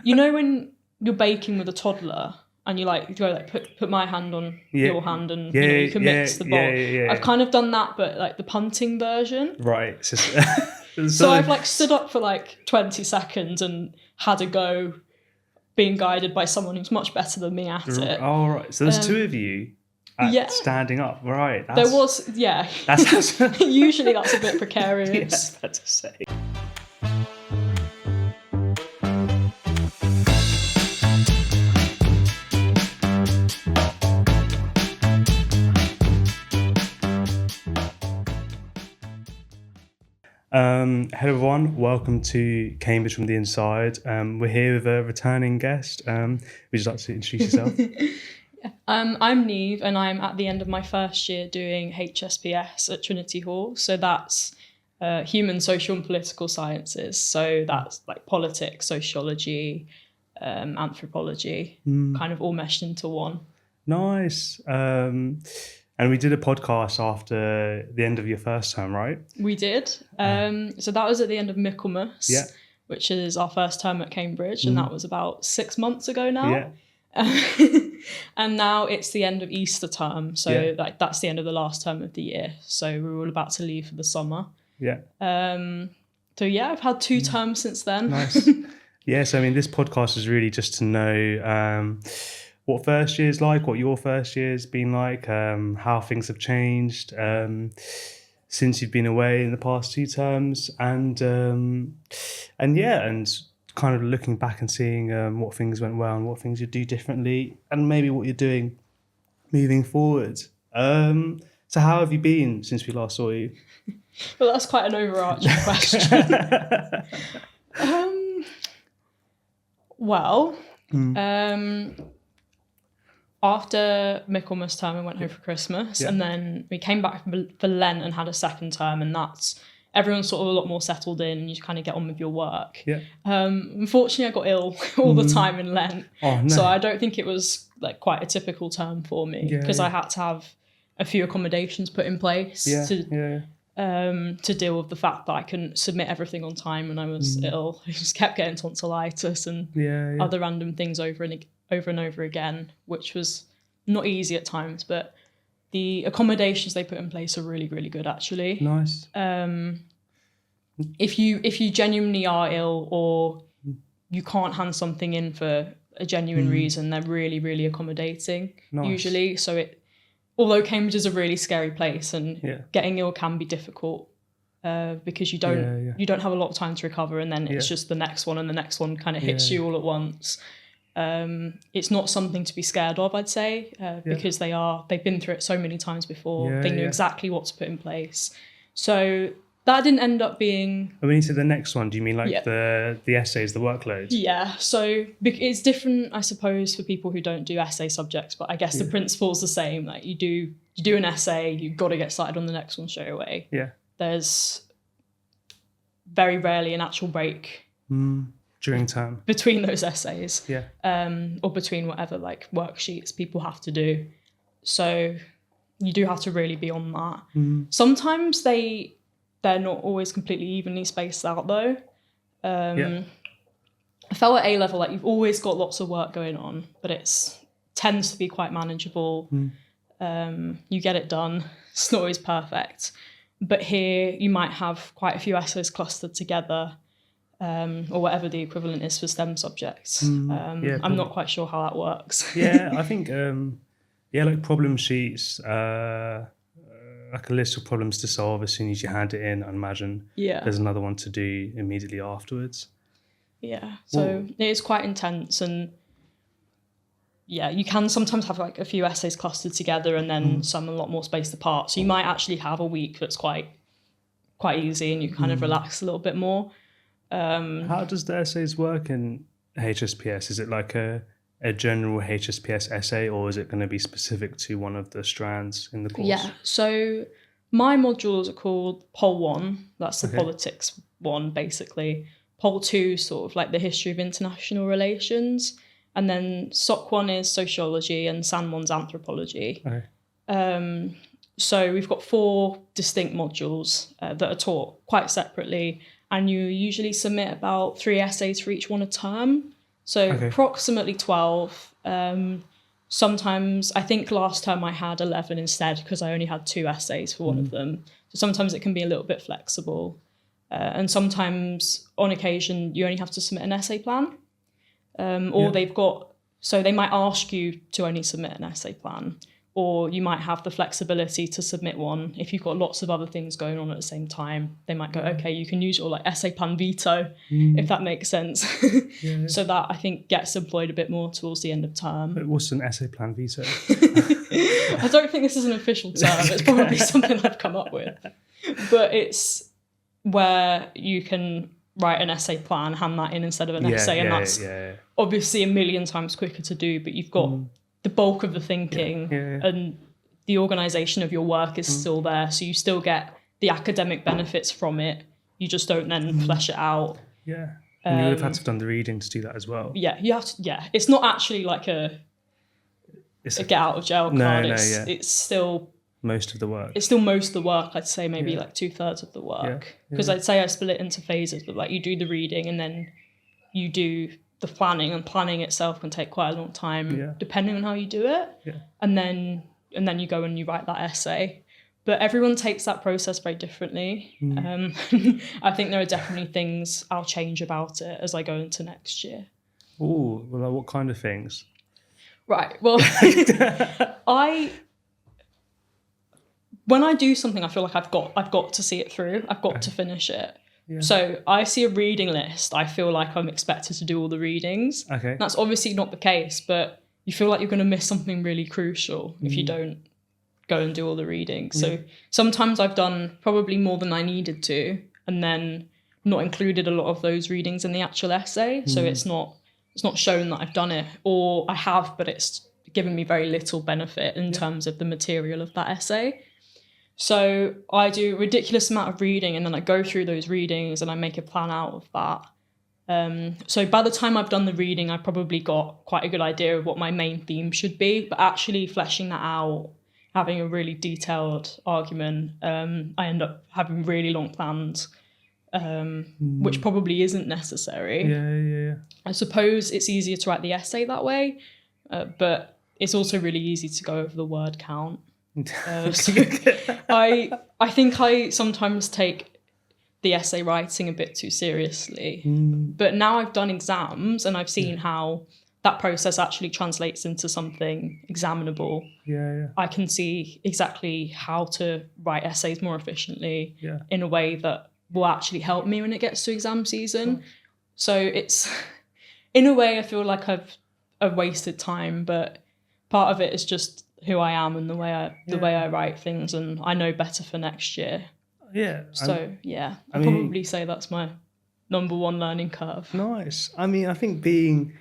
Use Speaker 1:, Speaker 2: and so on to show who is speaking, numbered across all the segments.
Speaker 1: you know when you're baking with a toddler and you put my hand on your hand and you can mix the bowl. I've kind of done that, but like the punting version.
Speaker 2: Right.
Speaker 1: So I've like stood up for like 20 seconds and had a go being guided by someone who's much better than me at it.
Speaker 2: Oh, right. So there's two of you standing up. Right.
Speaker 1: There was, yeah. Usually that's a bit precarious.
Speaker 2: Yeah, that's to say. Hello everyone, welcome to Cambridge from the Inside. We're here with a returning guest. Would you like to introduce yourself?
Speaker 1: I'm Neve and I'm at the end of my first year doing HSPS at Trinity Hall. So that's human, social and political sciences. So that's like politics, sociology, anthropology, kind of all meshed into one.
Speaker 2: Nice. And we did a podcast after the end of your first term, right?
Speaker 1: We did. So that was at the end of Michaelmas, which is our first term at Cambridge. And that was about 6 months ago now. Yeah. And now it's the end of Easter term. So that's the end of the last term of the year. So we're all about to leave for the summer.
Speaker 2: Yeah.
Speaker 1: So yeah, I've had 2 terms since then.
Speaker 2: Nice. Yeah, so I mean, this podcast is really just to know what first year's like, what your first year's been like, how things have changed since you've been away in the past 2 terms, and kind of looking back and seeing what things went well and what things you do differently, and maybe what you're doing moving forward. So how have you been since we last saw you?
Speaker 1: Well, that's quite an overarching question. After Michaelmas term, we went home for Christmas, and then we came back for Lent and had a second term, and that's everyone's sort of a lot more settled in, and you kind of get on with your work. Yeah. Unfortunately, I got ill all the time in Lent, so I don't think it was like quite a typical term for me because I had to have a few accommodations put in place to deal with the fact that I couldn't submit everything on time when I was ill. I just kept getting tonsillitis and other random things over and over again, which was not easy at times, but the accommodations they put in place are really, really good actually.
Speaker 2: Nice.
Speaker 1: If you genuinely are ill or you can't hand something in for a genuine reason, they're really, really accommodating usually. So although Cambridge is a really scary place and getting ill can be difficult because you don't have a lot of time to recover, and then it's just the next one and the next one kind of hits you all at once. It's not something to be scared of, I'd say, because they've been through it so many times before. They knew exactly what to put in place. So that didn't end up being...
Speaker 2: When you say the next one, do you mean like the essays, the workload?
Speaker 1: Yeah, so it's different, I suppose, for people who don't do essay subjects, but I guess the principle's the same. Like you do an essay, you've got to get started on the next one straight away. Yeah. There's very rarely an actual break.
Speaker 2: During term.
Speaker 1: Between those essays. Yeah. Or between whatever like worksheets people have to do. So you do have to really be on that. Sometimes they're not always completely evenly spaced out though. I felt at A-level like you've always got lots of work going on, but it tends to be quite manageable. You get it done. It's not always perfect. But here you might have quite a few essays clustered together. Or whatever the equivalent is for STEM subjects. I'm not quite sure how that works.
Speaker 2: I think, like problem sheets, like a list of problems to solve as soon as you hand it in, I imagine. There's another one to do immediately afterwards. Yeah, so it is quite intense, and you can sometimes have like a few essays clustered together and then some a lot more spaced apart. So you might actually have a week that's quite easy and you kind of relax a little bit more. How does the essays work in HSPS? Is it like a general HSPS essay, or is it going to be specific to one of the strands in the course?
Speaker 1: Yeah, so my modules are called Pol 1, that's the politics one basically. Pol 2, sort of like the history of international relations. And then Soc 1 is sociology and San 1's anthropology. So we've got 4 distinct modules that are taught quite separately. And you usually submit about 3 essays for each one a term. So approximately 12. Sometimes, I think last term I had 11 instead because I only had 2 essays for one of them. So sometimes it can be a little bit flexible. And sometimes, on occasion, you only have to submit an essay plan. Or they might ask you to only submit an essay plan. Or you might have the flexibility to submit one. If you've got lots of other things going on at the same time, they might go, okay, you can use your like essay plan veto, if that makes sense. So that, I think, gets employed a bit more towards the end of term.
Speaker 2: But what's an essay plan veto?
Speaker 1: I don't think this is an official term. It's probably something I've come up with. But it's where you can write an essay plan, hand that in instead of an essay. And that's obviously a million times quicker to do, but you've got the bulk of the thinking and the organisation of your work is still there. So you still get the academic benefits from it. You just don't then flesh it out.
Speaker 2: Yeah. And you would have had to have done the reading to do that as well.
Speaker 1: Yeah, you have to. Yeah, it's not actually like a get out of jail card. It's still
Speaker 2: most of the work.
Speaker 1: It's still most of the work. I'd say maybe like 2/3 of the work. Because I'd say I split it into phases. But like you do the reading and then you do the planning, and planning itself can take quite a long time depending on how you do it. And then you go and you write that essay. But everyone takes that process very differently. I think there are definitely things I'll change about it as I go into next year.
Speaker 2: Oh, well, what kind of things?
Speaker 1: Right. Well, when I do something, I feel like I've got to see it through. I've got to finish it. Yeah. So I see a reading list. I feel like I'm expected to do all the readings.
Speaker 2: Okay.
Speaker 1: That's obviously not the case, but you feel like you're going to miss something really crucial if you don't go and do all the reading. So sometimes I've done probably more than I needed to, and then not included a lot of those readings in the actual essay. So it's not shown that I've done it, or I have, but it's given me very little benefit in terms of the material of that essay. So I do a ridiculous amount of reading, and then I go through those readings and I make a plan out of that. So by the time I've done the reading, I probably got quite a good idea of what my main theme should be, but actually fleshing that out, having a really detailed argument, I end up having really long plans, which probably isn't necessary.
Speaker 2: Yeah.
Speaker 1: I suppose it's easier to write the essay that way, but it's also really easy to go over the word count. So I think I sometimes take the essay writing a bit too seriously. But now I've done exams and I've seen how that process actually translates into something examinable. I can see exactly how to write essays more efficiently in a way that will actually help me when it gets to exam season. So it's, in a way, I feel like I've wasted time, but part of it is just who I am and the way I write things, and I know better for next year. So I'd probably say that's my number one learning curve.
Speaker 2: Nice. I mean, I think being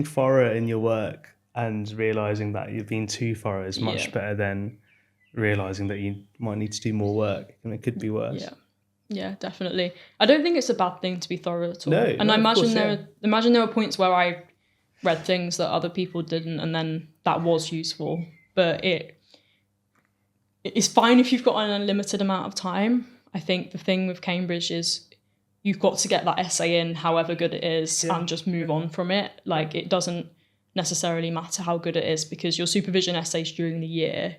Speaker 2: thorough in your work and realising that you've been too thorough is much better than realising that you might need to do more work, and it could be worse.
Speaker 1: Yeah, definitely. I don't think it's a bad thing to be thorough at all.
Speaker 2: No,
Speaker 1: and I imagine there were points where I read things that other people didn't, and then that was useful. But it's fine if you've got an unlimited amount of time. I think the thing with Cambridge is you've got to get that essay in, however good it is, and just move on from it. Like, it doesn't necessarily matter how good it is, because your supervision essays during the year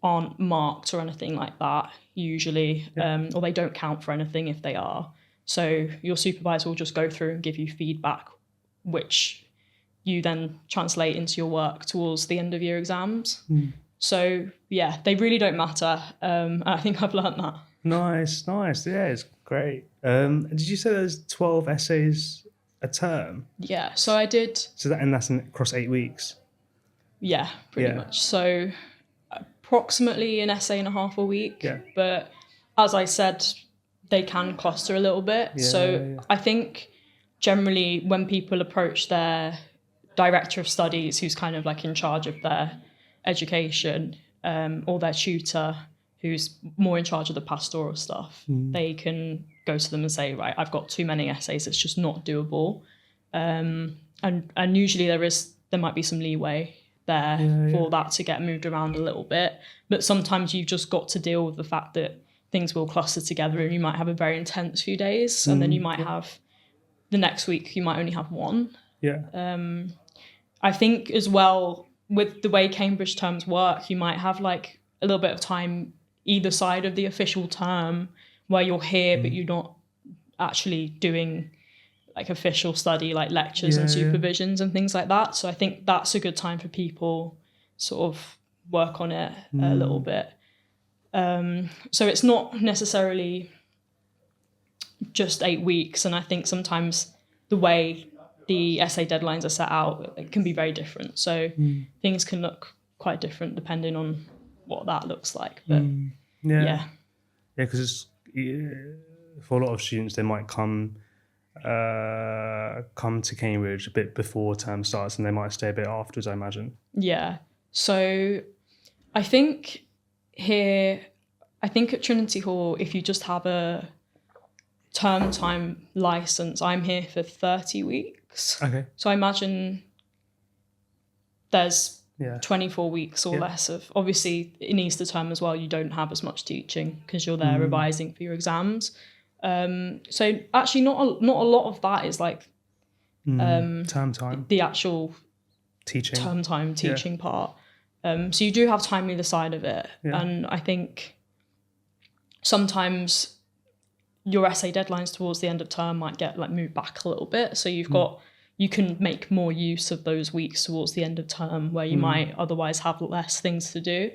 Speaker 1: aren't marked or anything like that, usually, or they don't count for anything if they are. So your supervisor will just go through and give you feedback, which you then translate into your work towards the end of year exams. So they really don't matter. I think I've learned that.
Speaker 2: Nice. Yeah, it's great. Did you say there's 12 essays a term?
Speaker 1: Yeah, so I did.
Speaker 2: So that's across 8 weeks?
Speaker 1: Yeah, pretty much. So approximately an essay and a half a week. Yeah. But as I said, they can cluster a little bit. I think generally when people approach their director of studies, who's kind of like in charge of their education, or their tutor, who's more in charge of the pastoral stuff, they can go to them and say, right, I've got too many essays, it's just not doable. And usually there might be some leeway there for that to get moved around a little bit. But sometimes you've just got to deal with the fact that things will cluster together, and you might have a very intense few days, and then you might have the next week, you might only have one. I think as well, with the way Cambridge terms work, you might have like a little bit of time either side of the official term where you're here, but you're not actually doing like official study, like lectures and supervisions and things like that. So I think that's a good time for people sort of work on it a little bit. So it's not necessarily just 8 weeks. And I think sometimes the way the essay deadlines are set out, it can be very different. So things can look quite different depending on what that looks like. But
Speaker 2: because for a lot of students, they might come to Cambridge a bit before term starts, and they might stay a bit afterwards, I imagine.
Speaker 1: Yeah. So I think at Trinity Hall, if you just have a term time license, I'm here for 30 weeks.
Speaker 2: Okay.
Speaker 1: So I imagine there's 24 weeks or less of, obviously in Easter term as well, you don't have as much teaching because you're there revising for your exams. So actually not a lot of that is like
Speaker 2: term time,
Speaker 1: the actual
Speaker 2: teaching
Speaker 1: term time teaching part. So you do have time either side of it. And I think sometimes your essay deadlines towards the end of term might get like moved back a little bit. So you can make more use of those weeks towards the end of term where you might otherwise have less things to do.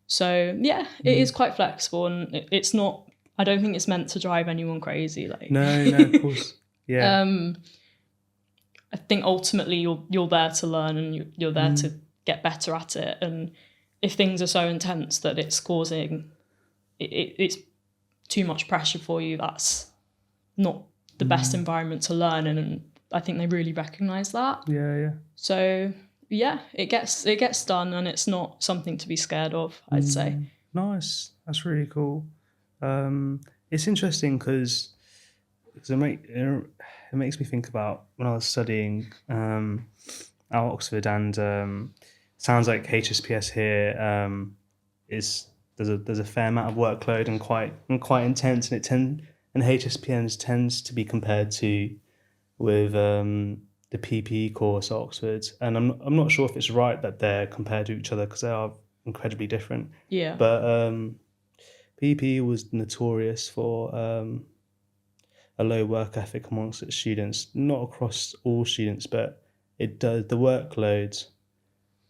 Speaker 1: So it is quite flexible, and it's not, I don't think it's meant to drive anyone crazy. Like
Speaker 2: no, of course. Yeah.
Speaker 1: I think ultimately you're there to learn, and you're there to get better at it. And if things are so intense that it's causing it's too much pressure for you, that's not the best environment to learn in, and I think they really recognise that. So it gets done, and it's not something to be scared of, I'd say.
Speaker 2: Nice. That's really cool. It's interesting because it makes me think about when I was studying at Oxford, and sounds like HSPS here there's a fair amount of workload and quite intense, and HSPS tends to be compared to with the PPE course at Oxford, and I'm not sure if it's right that they're compared to each other because they are incredibly different.
Speaker 1: Yeah.
Speaker 2: But PPE was notorious for a low work ethic amongst its students, not across all students, but it does the workload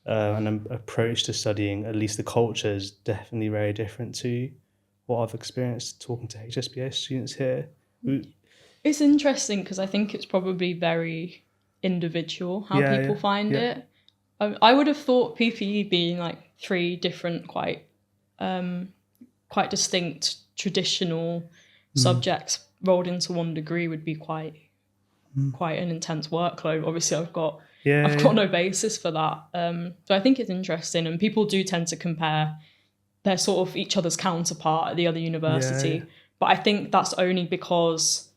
Speaker 2: and an approach to studying, at least the culture, is definitely very different to what I've experienced talking to HSPS students here.
Speaker 1: It's interesting because I think it's probably very individual how people find it. I would have thought PPE being like 3 different quite distinct traditional subjects rolled into one degree would be quite an intense workload. Obviously I've got no basis for that. So I think it's interesting, and people do tend to compare their sort of each other's counterpart at the other university. But I think that's only because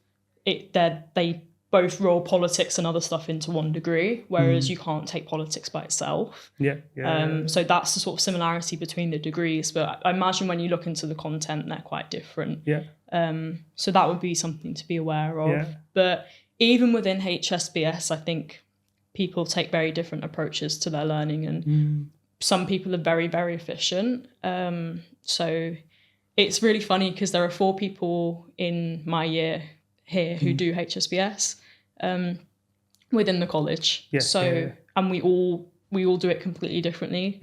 Speaker 1: they both roll politics and other stuff into one degree, whereas you can't take politics by itself. So that's the sort of similarity between the degrees. But I imagine when you look into the content, they're quite different. So that would be something to be aware of. But even within HSPS, I think people take very different approaches to their learning, and some people are very, very efficient. So it's really funny because there are 4 people in my year here who do HSPS within the college. And we all do it completely differently.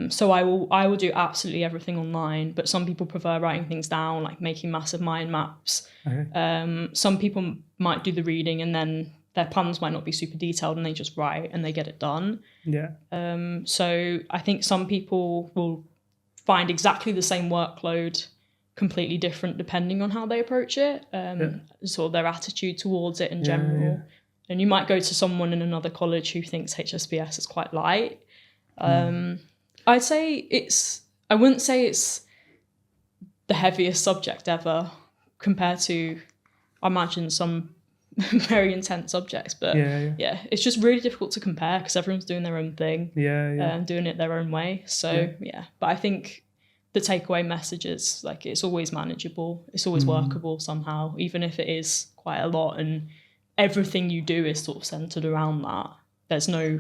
Speaker 1: So I will do absolutely everything online, but some people prefer writing things down, like making massive mind maps. Some people might do the reading, and then their plans might not be super detailed, and they just write and they get it done. So I think some people will find exactly the same workload completely different depending on how they approach it, sort of their attitude towards it in general. And you might go to someone in another college who thinks HSPS is quite light. I'd say I wouldn't say it's the heaviest subject ever compared to, I imagine, some very intense subjects, but it's just really difficult to compare because everyone's doing their own thing, doing it their own way. So but I think the takeaway message is like it's always manageable, it's always workable somehow, even if it is quite a lot, and everything you do is sort of centered around that. There's no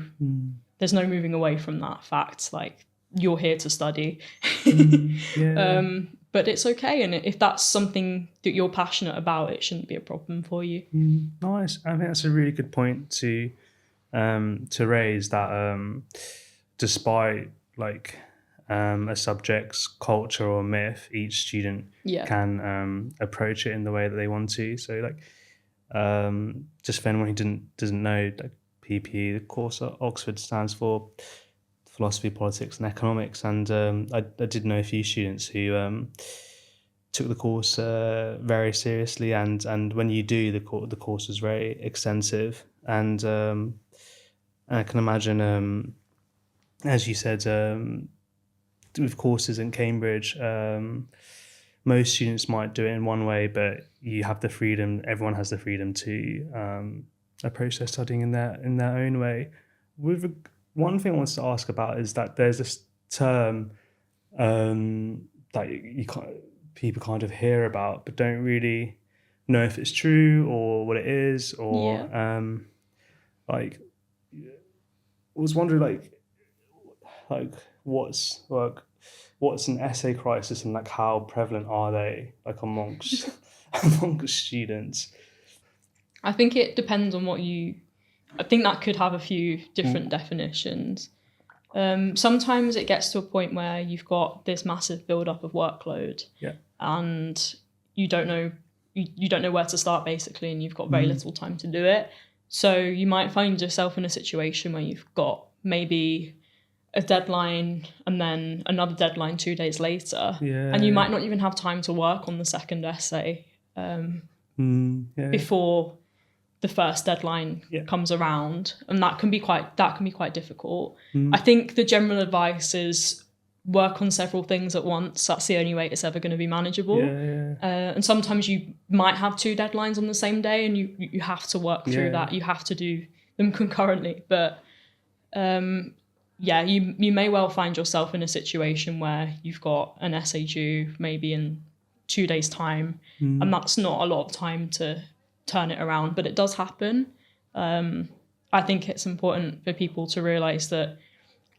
Speaker 1: moving away from that fact. Like, you're here to study. But it's okay, and if that's something that you're passionate about, it shouldn't be a problem for you.
Speaker 2: Nice. I think that's a really good point to raise, that despite like a subject's culture or myth, each student can approach it in the way that they want to. So like, just for anyone who doesn't know, like PPE, the course at Oxford stands for Philosophy, Politics and Economics, and I did know a few students who took the course very seriously, and when you do, the course is very extensive, and I can imagine, as you said, with courses in Cambridge, most students might do it in one way, but you have the freedom. Everyone has the freedom to approach their studying in their own way. One thing I want to ask about is that there's this term that people kind of hear about, but don't really know if it's true or what it is, or like, I was wondering like what's an essay crisis, and like how prevalent are they like amongst students?
Speaker 1: I think it depends on I think that could have a few different definitions. Sometimes it gets to a point where you've got this massive build-up of workload, and you don't know where to start, basically, and you've got very little time to do it. So you might find yourself in a situation where you've got maybe a deadline and then another deadline 2 days later, and you might not even have time to work on the second essay before the first deadline comes around, and that can be quite difficult. I think the general advice is work on several things at once. That's the only way it's ever going to be manageable. And sometimes you might have 2 deadlines on the same day, and you have to work through that. You have to do them concurrently. But you may well find yourself in a situation where you've got an essay due maybe in 2 days' time, and that's not a lot of time to turn it around, but it does happen. I think it's important for people to realise that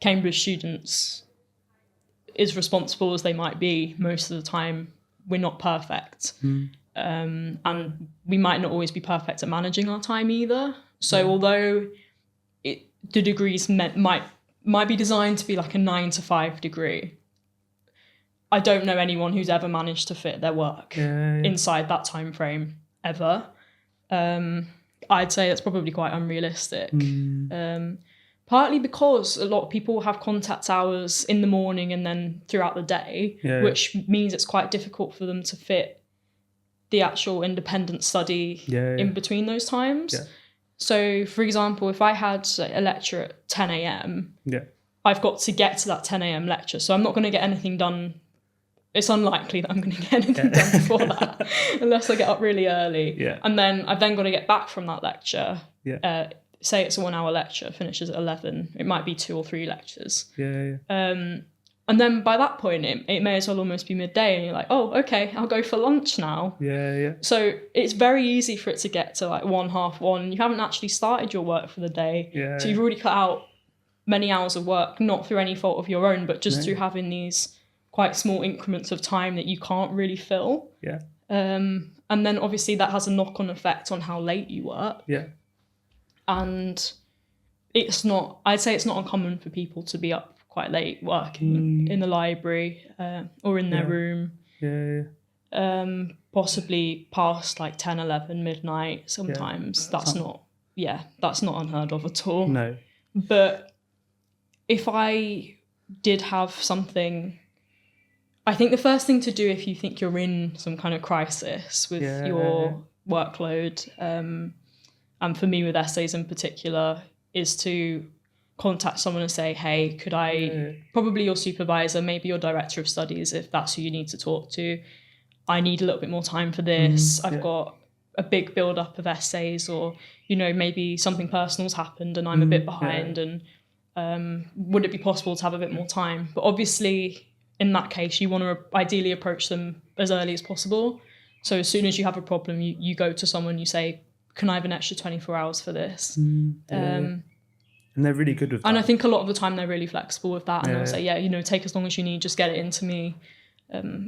Speaker 1: Cambridge students, as responsible as they might be, most of the time we're not perfect, and we might not always be perfect at managing our time either. So although the degrees might be designed to be like a 9 to 5 degree, I don't know anyone who's ever managed to fit their work inside that time frame ever. I'd say it's probably quite unrealistic. Partly because a lot of people have contact hours in the morning and then throughout the day, which means it's quite difficult for them to fit the actual independent study in between those times. So, for example, if I had a lecture at 10 a.m, I've got to get to that 10 a.m. lecture, so I'm not going to get anything done. It's unlikely that I'm going to get anything done before that, unless I get up really early. And then I've got to get back from that lecture. Say it's a 1 hour lecture, finishes at 11. It might be 2 or 3 lectures. And then by that point, it may as well almost be midday, and you're like, oh, okay, I'll go for lunch now. So it's very easy for it to get to like 1:30, and you haven't actually started your work for the day. So you've already cut out many hours of work, not through any fault of your own, but just through having these quite small increments of time that you can't really fill. And then obviously that has a knock-on effect on how late you work. And I'd say it's not uncommon for people to be up quite late working in the library or in their room. Possibly past like 10, 11, midnight sometimes. That's not unheard of at all.
Speaker 2: No.
Speaker 1: But if I did have something, I think the first thing to do if you think you're in some kind of crisis with your workload, and for me with essays in particular, is to contact someone and say, hey, could I, probably your supervisor, maybe your director of studies, if that's who you need to talk to, I need a little bit more time for this. I've got a big build up of essays, or, maybe something personal's happened and I'm a bit behind, and would it be possible to have a bit more time? But obviously, in that case, you want to ideally approach them as early as possible. So as soon as you have a problem, you go to someone, you say, can I have an extra 24 hours for this?
Speaker 2: And they're really good with that.
Speaker 1: And I think a lot of the time they're really flexible with that, and they'll say, you know, take as long as you need, just get it into me.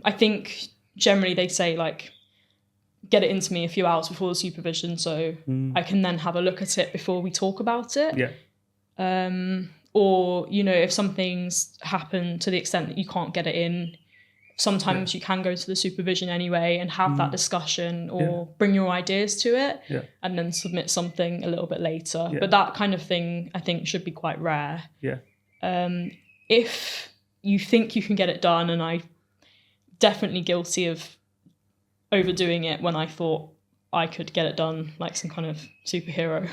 Speaker 1: I think generally they say, like, get it into me a few hours before the supervision, so I can then have a look at it before we talk about it. Or, you know, if something's happened to the extent that you can't get it in, sometimes you can go to the supervision anyway and have that discussion, or bring your ideas to it and then submit something a little bit later. But that kind of thing, I think, should be quite rare. If you think you can get it done, and I definitely guilty of overdoing it when I thought I could get it done like some kind of superhero.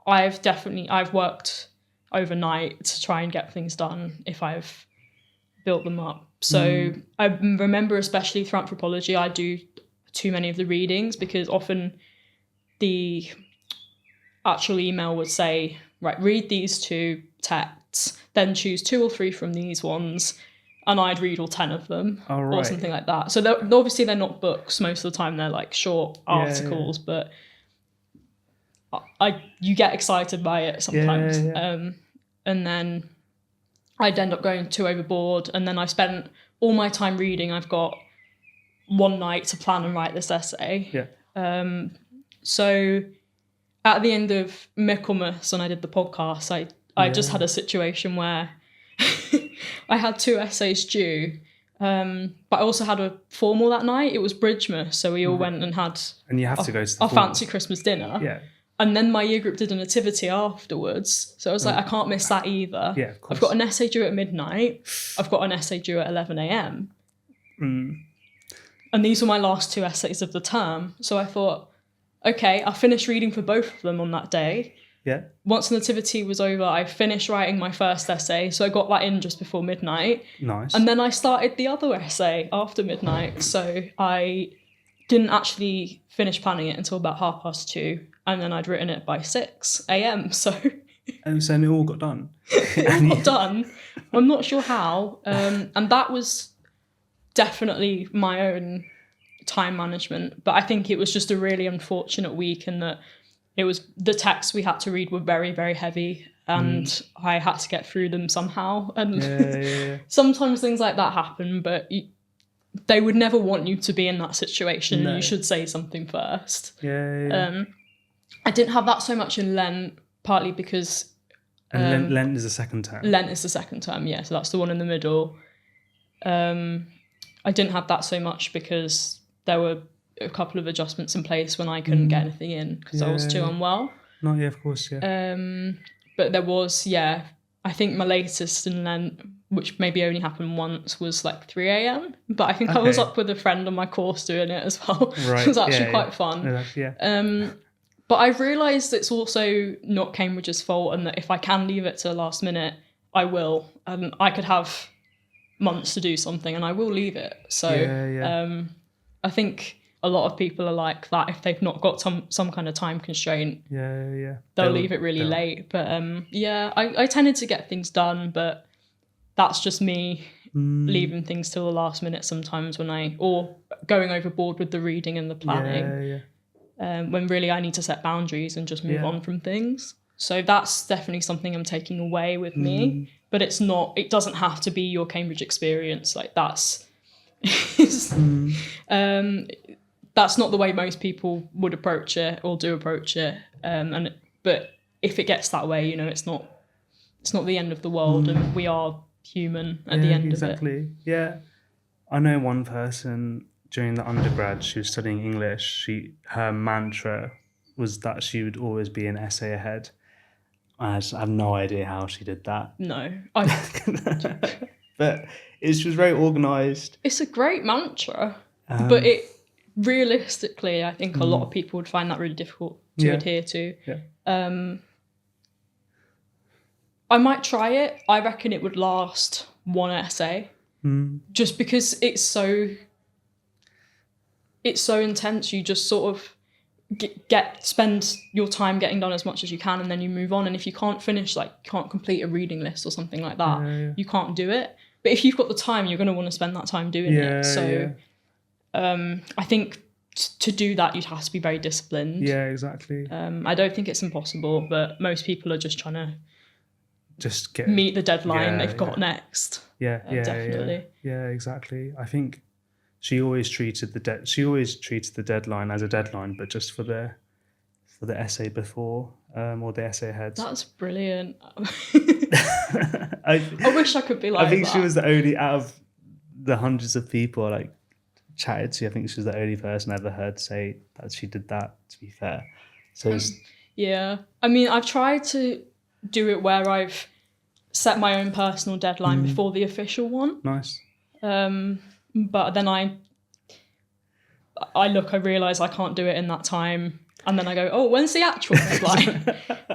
Speaker 1: I've worked overnight to try and get things done if I've built them up. So I remember, especially through anthropology, I do too many of the readings, because often the actual email would say, right, read these 2 texts, then choose 2 or 3 from these ones, and I'd read all 10 of them or something like that. So obviously they're not books most of the time, they're like short articles, but you get excited by it sometimes. And then I'd end up going too overboard, and then I spent all my time reading. I've got one night to plan and write this essay. So at the end of Michaelmas, when I did the podcast, I just had a situation where I had 2 essays due, but I also had a formal that night. It was Bridgemas, so we all went and had
Speaker 2: you have to go to
Speaker 1: our fancy Christmas dinner. And then my year group did a nativity afterwards. So I was like, I can't miss that either.
Speaker 2: Of course.
Speaker 1: I've got an essay due at midnight. I've got an essay due at 11 a.m. And these were my last 2 essays of the term. So I thought, okay, I'll finish reading for both of them on that day. Once the nativity was over, I finished writing my first essay. So I got that in just before midnight.
Speaker 2: Nice.
Speaker 1: And then I started the other essay after midnight. So I didn't actually finish planning it until about 2:30. And then I'd written it by 6 a.m. So
Speaker 2: it all got done.
Speaker 1: It all got done. I'm not sure how. And that was definitely my own time management. But I think it was just a really unfortunate week, in that it was the texts we had to read were very, very heavy, and I had to get through them somehow. And sometimes things like that happen, but they would never want you to be in that situation. You should say something first. I didn't have that so much in Lent, partly because...
Speaker 2: Lent is the second term.
Speaker 1: Lent is the second term, yeah. So that's the one in the middle. I didn't have that so much because there were a couple of adjustments in place when I couldn't get anything in because I was too unwell.
Speaker 2: No, yeah, of course, yeah.
Speaker 1: But there was, I think my latest in Lent, which maybe only happened once, was like 3 a.m. But I think I was up with a friend on my course doing it as well. It was actually quite fun. But I've realised it's also not Cambridge's fault, and that if I can leave it to the last minute, I will. I could have months to do something and I will leave it. So I think a lot of people are like that. If they've not got some kind of time constraint, they'll leave it really late. But I tended to get things done, but that's just me leaving things till the last minute sometimes or going overboard with the reading and the planning. When really I need to set boundaries and just move on from things. So that's definitely something I'm taking away with me. But it doesn't have to be your Cambridge experience. Like that's that's not the way most people would approach it or do approach it. But if it gets that way, it's not the end of the world, and we are human at the end of it.
Speaker 2: Exactly. Yeah. I know one person during the undergrad, she was studying English. Her mantra was that she would always be an essay ahead. I have no idea how she did that.
Speaker 1: No.
Speaker 2: But she was very organised.
Speaker 1: It's a great mantra. But realistically, I think a lot of people would find that really difficult to adhere to. I might try it. I reckon it would last one essay. Just because it's so intense. You just sort of spend your time getting done as much as you can, and then you move on. And if you can't finish, can't complete a reading list or something like that, you can't do it. But if you've got the time, you're going to want to spend that time doing it. So I think to do that, you'd have to be very disciplined.
Speaker 2: Yeah, exactly.
Speaker 1: I don't think it's impossible, but most people are just trying to meet the deadline they've got next.
Speaker 2: Yeah,
Speaker 1: definitely.
Speaker 2: Yeah, exactly. I think she always treated the deadline as a deadline, but just for the essay before, or the essay ahead.
Speaker 1: That's brilliant. I wish I could be like that.
Speaker 2: I think she was the only, out of the hundreds of people I chatted to, I think she was the only person I ever heard say that she did that, to be fair. So
Speaker 1: yeah. I mean, I've tried to do it where I've set my own personal deadline before the official one.
Speaker 2: Nice.
Speaker 1: But then I realise I can't do it in that time. And then I go, oh, when's the actual deadline?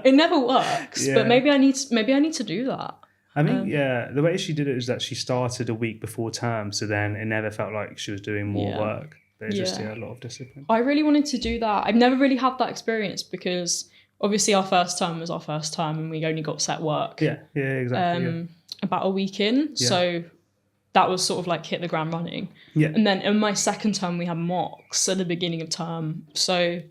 Speaker 1: It never works, but maybe I need to do that.
Speaker 2: I mean, the way she did it is that she started a week before term, so then it never felt like she was doing more work. But just a lot of discipline.
Speaker 1: I really wanted to do that. I've never really had that experience because obviously our first term was our first term and we only got set work.
Speaker 2: Yeah, exactly.
Speaker 1: About a week in, so that was sort of like hit the ground running. Yeah. And then in my second term we had mocks at the beginning of term, so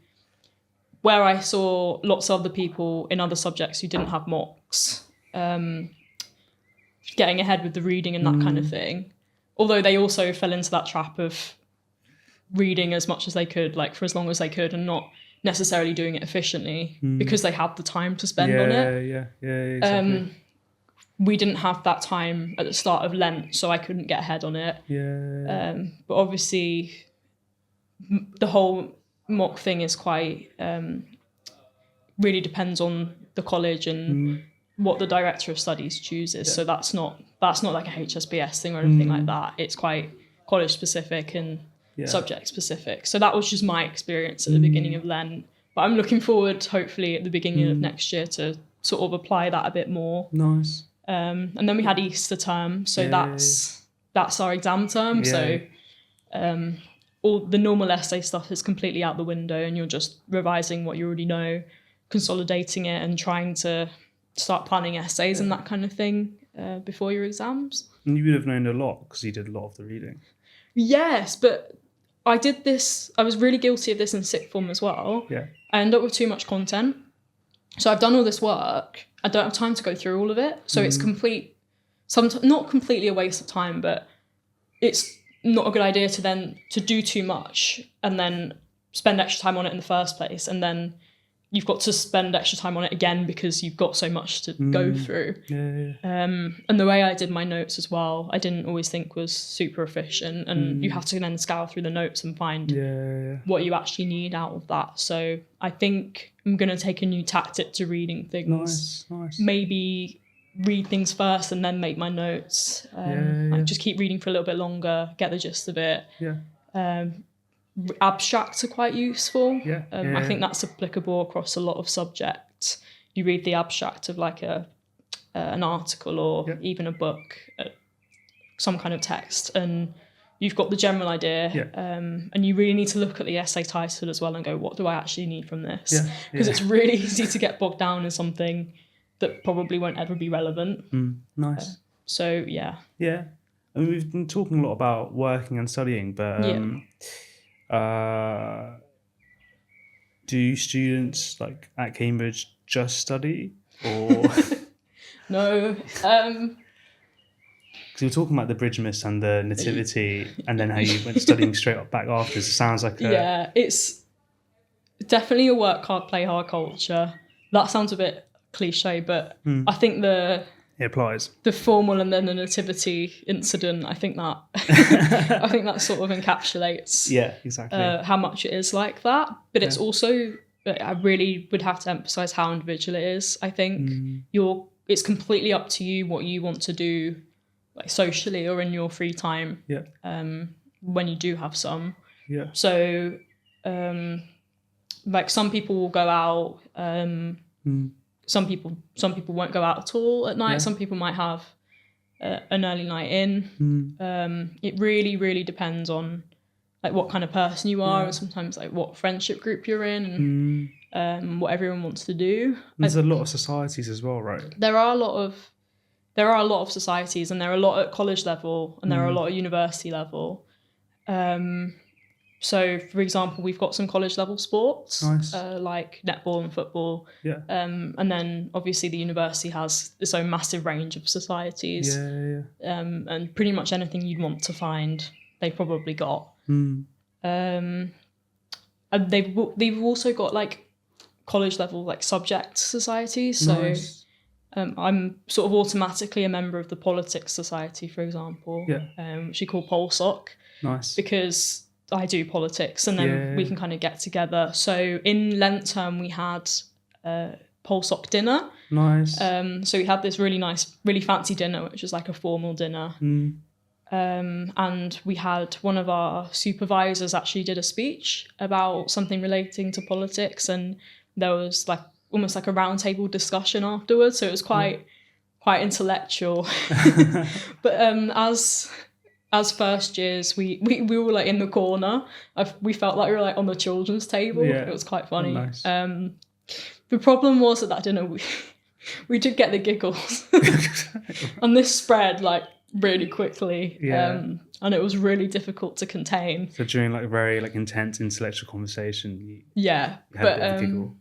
Speaker 1: where I saw lots of other people in other subjects who didn't have mocks getting ahead with the reading and that kind of thing, although they also fell into that trap of reading as much as they could, like for as long as they could, and not necessarily doing it efficiently because they had the time to spend on it. Yeah, exactly. We didn't have that time at the start of Lent, so I couldn't get ahead on it. But obviously the whole mock thing is quite really depends on the college and what the director of studies chooses. So that's not like a HSPS thing or anything like that. It's quite college specific and subject specific. So that was just my experience at the beginning of Lent. But I'm looking forward, hopefully, at the beginning of next year to sort of apply that a bit more.
Speaker 2: Nice.
Speaker 1: And then we had Easter term, so that's our exam term. So all the normal essay stuff is completely out the window, and you're just revising what you already know, consolidating it, and trying to start planning essays and that kind of thing before your exams.
Speaker 2: And you would have known a lot because you did a lot of the reading.
Speaker 1: Yes, but I did this. I was really guilty of this in sixth form as well.
Speaker 2: Yeah.
Speaker 1: I ended up with too much content. So I've done all this work. I don't have time to go through all of it. So it's not completely a waste of time, but it's not a good idea to do too much and then spend extra time on it in the first place. And then you've got to spend extra time on it again because you've got so much to go through. And the way I did my notes as well, I didn't always think was super efficient. And you have to then scour through the notes and find what you actually need out of that. So I think I'm going to take a new tactic to reading things.
Speaker 2: Nice.
Speaker 1: Maybe read things first and then make my notes. Like just keep reading for a little bit longer, get the gist of it. Abstracts are quite useful. I think that's applicable across a lot of subjects. You read the abstract of like an article or even a book, some kind of text, and you've got the general idea. And you really need to look at the essay title as well and go, what do I actually need from this? Because it's really easy to get bogged down in something that probably won't ever be relevant.
Speaker 2: Nice.
Speaker 1: So yeah.
Speaker 2: I mean, we've been talking a lot about working and studying, but do students like at Cambridge just study, or
Speaker 1: no?
Speaker 2: Because you were talking about the Bridgemas and the Nativity, and then how you went studying straight up back after. It sounds like
Speaker 1: it's definitely a work hard, play hard culture. That sounds a bit cliche, but I think
Speaker 2: it applies.
Speaker 1: The formal and then the nativity incident, I think that sort of encapsulates
Speaker 2: exactly
Speaker 1: how much it is like that. But it's also, I really would have to emphasize how individual it is. I think it's completely up to you what you want to do, like socially or in your free time. When you do have some. So like some people will go out, some people won't go out at all at night. Some people might have an early night in. It really, really depends on like what kind of person you are, and sometimes like what friendship group you're in, and what everyone wants to do.
Speaker 2: There's a lot of societies as well, right?
Speaker 1: There are a lot of societies, and there are a lot at college level, and there are a lot at university level. So, for example, we've got some college level sports,
Speaker 2: Nice.
Speaker 1: like netball and football.
Speaker 2: Yeah.
Speaker 1: And then obviously the university has its own massive range of societies.
Speaker 2: Yeah.
Speaker 1: And pretty much anything you'd want to find, they've probably got. And they've also got like college level like subject societies. So
Speaker 2: Nice.
Speaker 1: I'm sort of automatically a member of the politics society, for example.
Speaker 2: Yeah.
Speaker 1: Which we call PolSoc.
Speaker 2: Nice.
Speaker 1: Because I do politics, and then we can kind of get together. So in Lent term, we had PolSoc dinner.
Speaker 2: Nice.
Speaker 1: So we had this really nice, really fancy dinner, which was like a formal dinner. And we had one of our supervisors actually did a speech about something relating to politics, and there was like almost like a roundtable discussion afterwards. So it was quite intellectual. But as first years, we were like in the corner. We felt like we were like on the children's table.
Speaker 2: Yeah.
Speaker 1: It was quite funny.
Speaker 2: Oh, nice.
Speaker 1: The problem was at that dinner, we did get the giggles. And this spread like really quickly.
Speaker 2: Yeah.
Speaker 1: And it was really difficult to contain.
Speaker 2: So during like very like intense intellectual conversation, you had a bit of a giggle.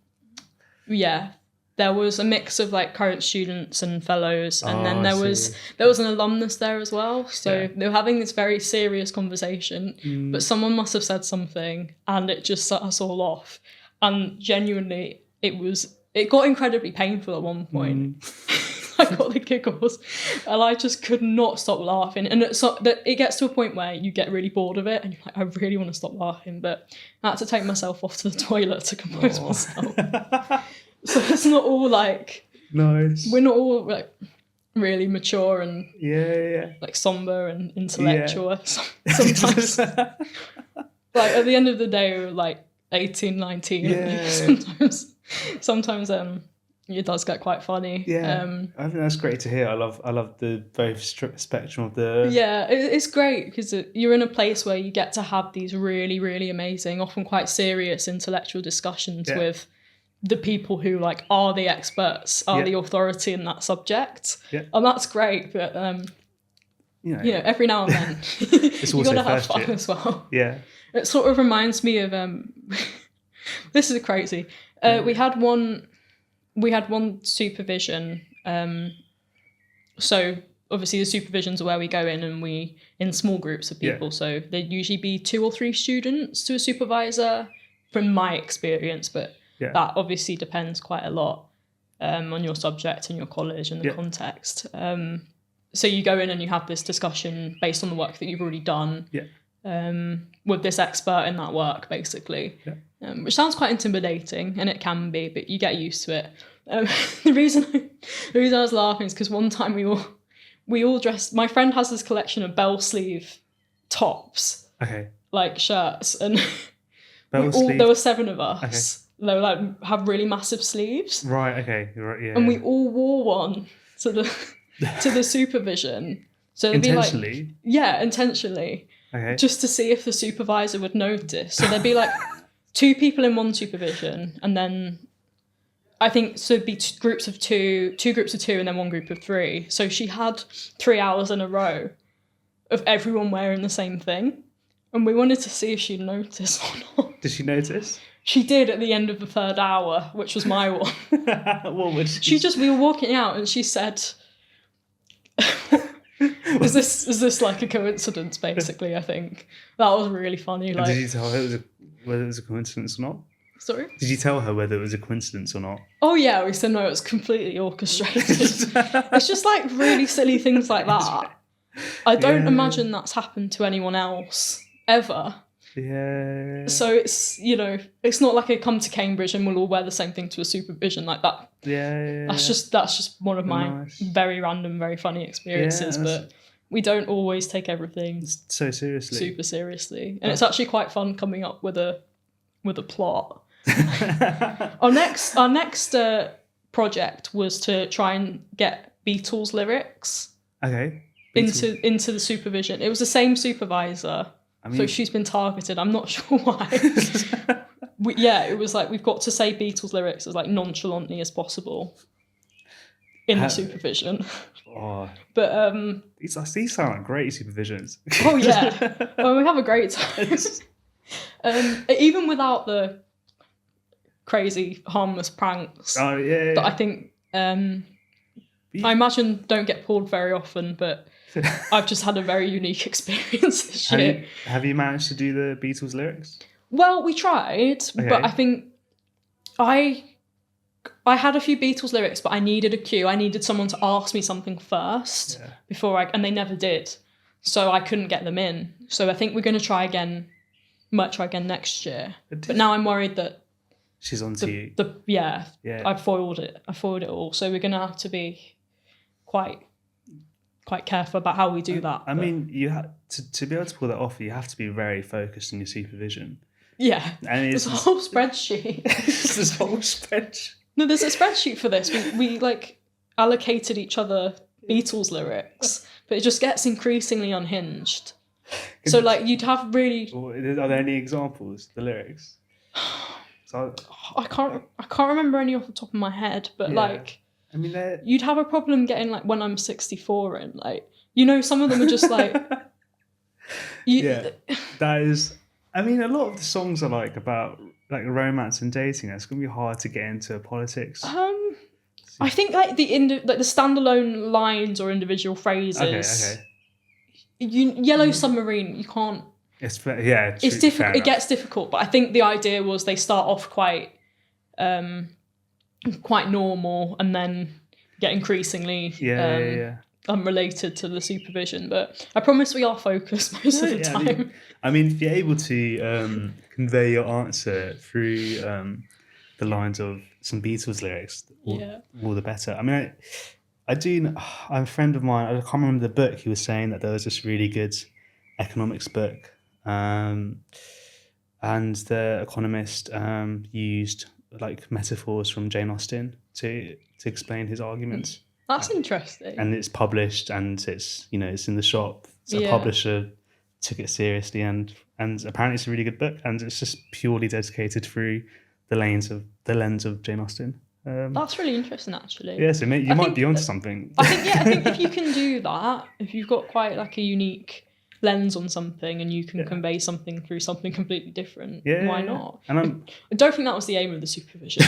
Speaker 1: Yeah. There was a mix of like current students and fellows, and then there was an alumnus there as well. So they were having this very serious conversation, but someone must have said something, and it just set us all off. And genuinely, it got incredibly painful at one point. I got the giggles, and I just could not stop laughing. And it gets to a point where you get really bored of it, and you're like, I really want to stop laughing, but I had to take myself off to the toilet to compose myself. So it's not all like
Speaker 2: nice.
Speaker 1: We're not all like really mature and like somber and intellectual. Yeah. Sometimes, like at the end of the day, we're like 18, 19. Yeah. Sometimes it does get quite funny.
Speaker 2: Yeah, I think that's great to hear. I love the both spectrum of the.
Speaker 1: Yeah, it's great because you're in a place where you get to have these really, really amazing, often quite serious intellectual discussions with the people who like are the experts, are the authority in that subject. Yeah. And that's great, but you know, every now and then
Speaker 2: it's
Speaker 1: you
Speaker 2: also
Speaker 1: gotta have fun as well.
Speaker 2: Yeah.
Speaker 1: It sort of reminds me of this is crazy. We had one supervision. So obviously the supervisions are where we go in and we in small groups of people. So there'd usually be 2 or 3 students to a supervisor, from my experience, but that obviously depends quite a lot on your subject and your college and the context. So you go in and you have this discussion based on the work that you've already done with this expert in that work, basically, which sounds quite intimidating, and it can be, but you get used to it. The reason I was laughing is because one time we all dressed. My friend has this collection of bell sleeve tops, like shirts, and there were 7 of us. Okay. They were like have really massive sleeves.
Speaker 2: Right. Okay. Right. Yeah.
Speaker 1: And we all wore one to the supervision. So it'd
Speaker 2: intentionally.
Speaker 1: Be like, intentionally. Okay. Just to see if the supervisor would notice. So there'd be like 2 people in one supervision, and then I think so it'd be groups of 2, and then 1 group of 3. So she had 3 hours in a row of everyone wearing the same thing, and we wanted to see if she'd notice or not.
Speaker 2: Did she notice?
Speaker 1: She did at the end of the 3rd hour, which was my one.
Speaker 2: What would she?
Speaker 1: We were walking out, and she said, "Is this like a coincidence?" Basically, I think that was really funny. Like,
Speaker 2: did you tell her whether it was a coincidence or not?
Speaker 1: Sorry?
Speaker 2: Did you tell her whether it was a coincidence or not?
Speaker 1: Oh yeah, we said no, it was completely orchestrated. It's just like really silly things like that. I don't imagine that's happened to anyone else ever.
Speaker 2: Yeah.
Speaker 1: So it's, it's not like I come to Cambridge and we'll all wear the same thing to a supervision like that.
Speaker 2: Yeah.
Speaker 1: That's just one of my very random, very funny experiences. But we don't always take everything
Speaker 2: so seriously,
Speaker 1: super seriously, and it's actually quite fun coming up with a plot. Our next project was to try and get Beatles lyrics.
Speaker 2: Okay.
Speaker 1: Into the supervision. It was the same supervisor. So she's been targeted. I'm not sure why. It was like we've got to say Beatles lyrics as like nonchalantly as possible in the supervision.
Speaker 2: Oh,
Speaker 1: but
Speaker 2: these sound like great supervisions.
Speaker 1: Oh yeah, well, we have a great time. Even without the crazy harmless pranks that I think I imagine don't get pulled very often, but I've just had a very unique experience this year.
Speaker 2: Have you managed to do the Beatles lyrics?
Speaker 1: Well, we tried, but I think I had a few Beatles lyrics, but I needed a cue. I needed someone to ask me something first before and they never did. So I couldn't get them in. So I think we're going to try again next year. But now I'm worried that
Speaker 2: she's on to you.
Speaker 1: I foiled it all. So we're going to have to be quite careful about how we do that.
Speaker 2: I mean, you have to be able to pull that off. You have to be very focused in your supervision.
Speaker 1: Yeah,
Speaker 2: and
Speaker 1: there's a whole spreadsheet.
Speaker 2: There's a whole spreadsheet.
Speaker 1: No, there's a spreadsheet for this. We like allocated each other Beatles lyrics, but it just gets increasingly unhinged. So like you'd have really.
Speaker 2: Are there any examples? The lyrics. So
Speaker 1: I can't remember any off the top of my head, but like.
Speaker 2: I mean,
Speaker 1: you'd have a problem getting like When I'm 64 in, like, you know, some of them are just like
Speaker 2: that is, I mean, a lot of the songs are like about like romance and dating. It's gonna be hard to get into politics.
Speaker 1: I think like the standalone lines or individual phrases.
Speaker 2: Okay.
Speaker 1: Yellow Submarine, you can't.
Speaker 2: It's difficult.
Speaker 1: It gets difficult, but I think the idea was they start off quite normal and then get increasingly unrelated to the supervision. But I promise we are focused most of the time.
Speaker 2: I mean, if you're able to convey your answer through the lines of some Beatles lyrics, all the better. I mean, I'm a friend of mine, I can't remember the book, he was saying that there was this really good economics book, and the economist used like metaphors from Jane Austen to explain his arguments.
Speaker 1: That's interesting.
Speaker 2: And it's published, and it's it's in the shop. So a publisher took it seriously, and apparently it's a really good book, and it's just purely dedicated through the lens of Jane Austen.
Speaker 1: That's really interesting, actually.
Speaker 2: Yeah, so you might be onto something.
Speaker 1: I think if you can do that, if you've got quite like a unique lens on something and you can convey something through something completely different, why not? And I don't think that was the aim of the supervision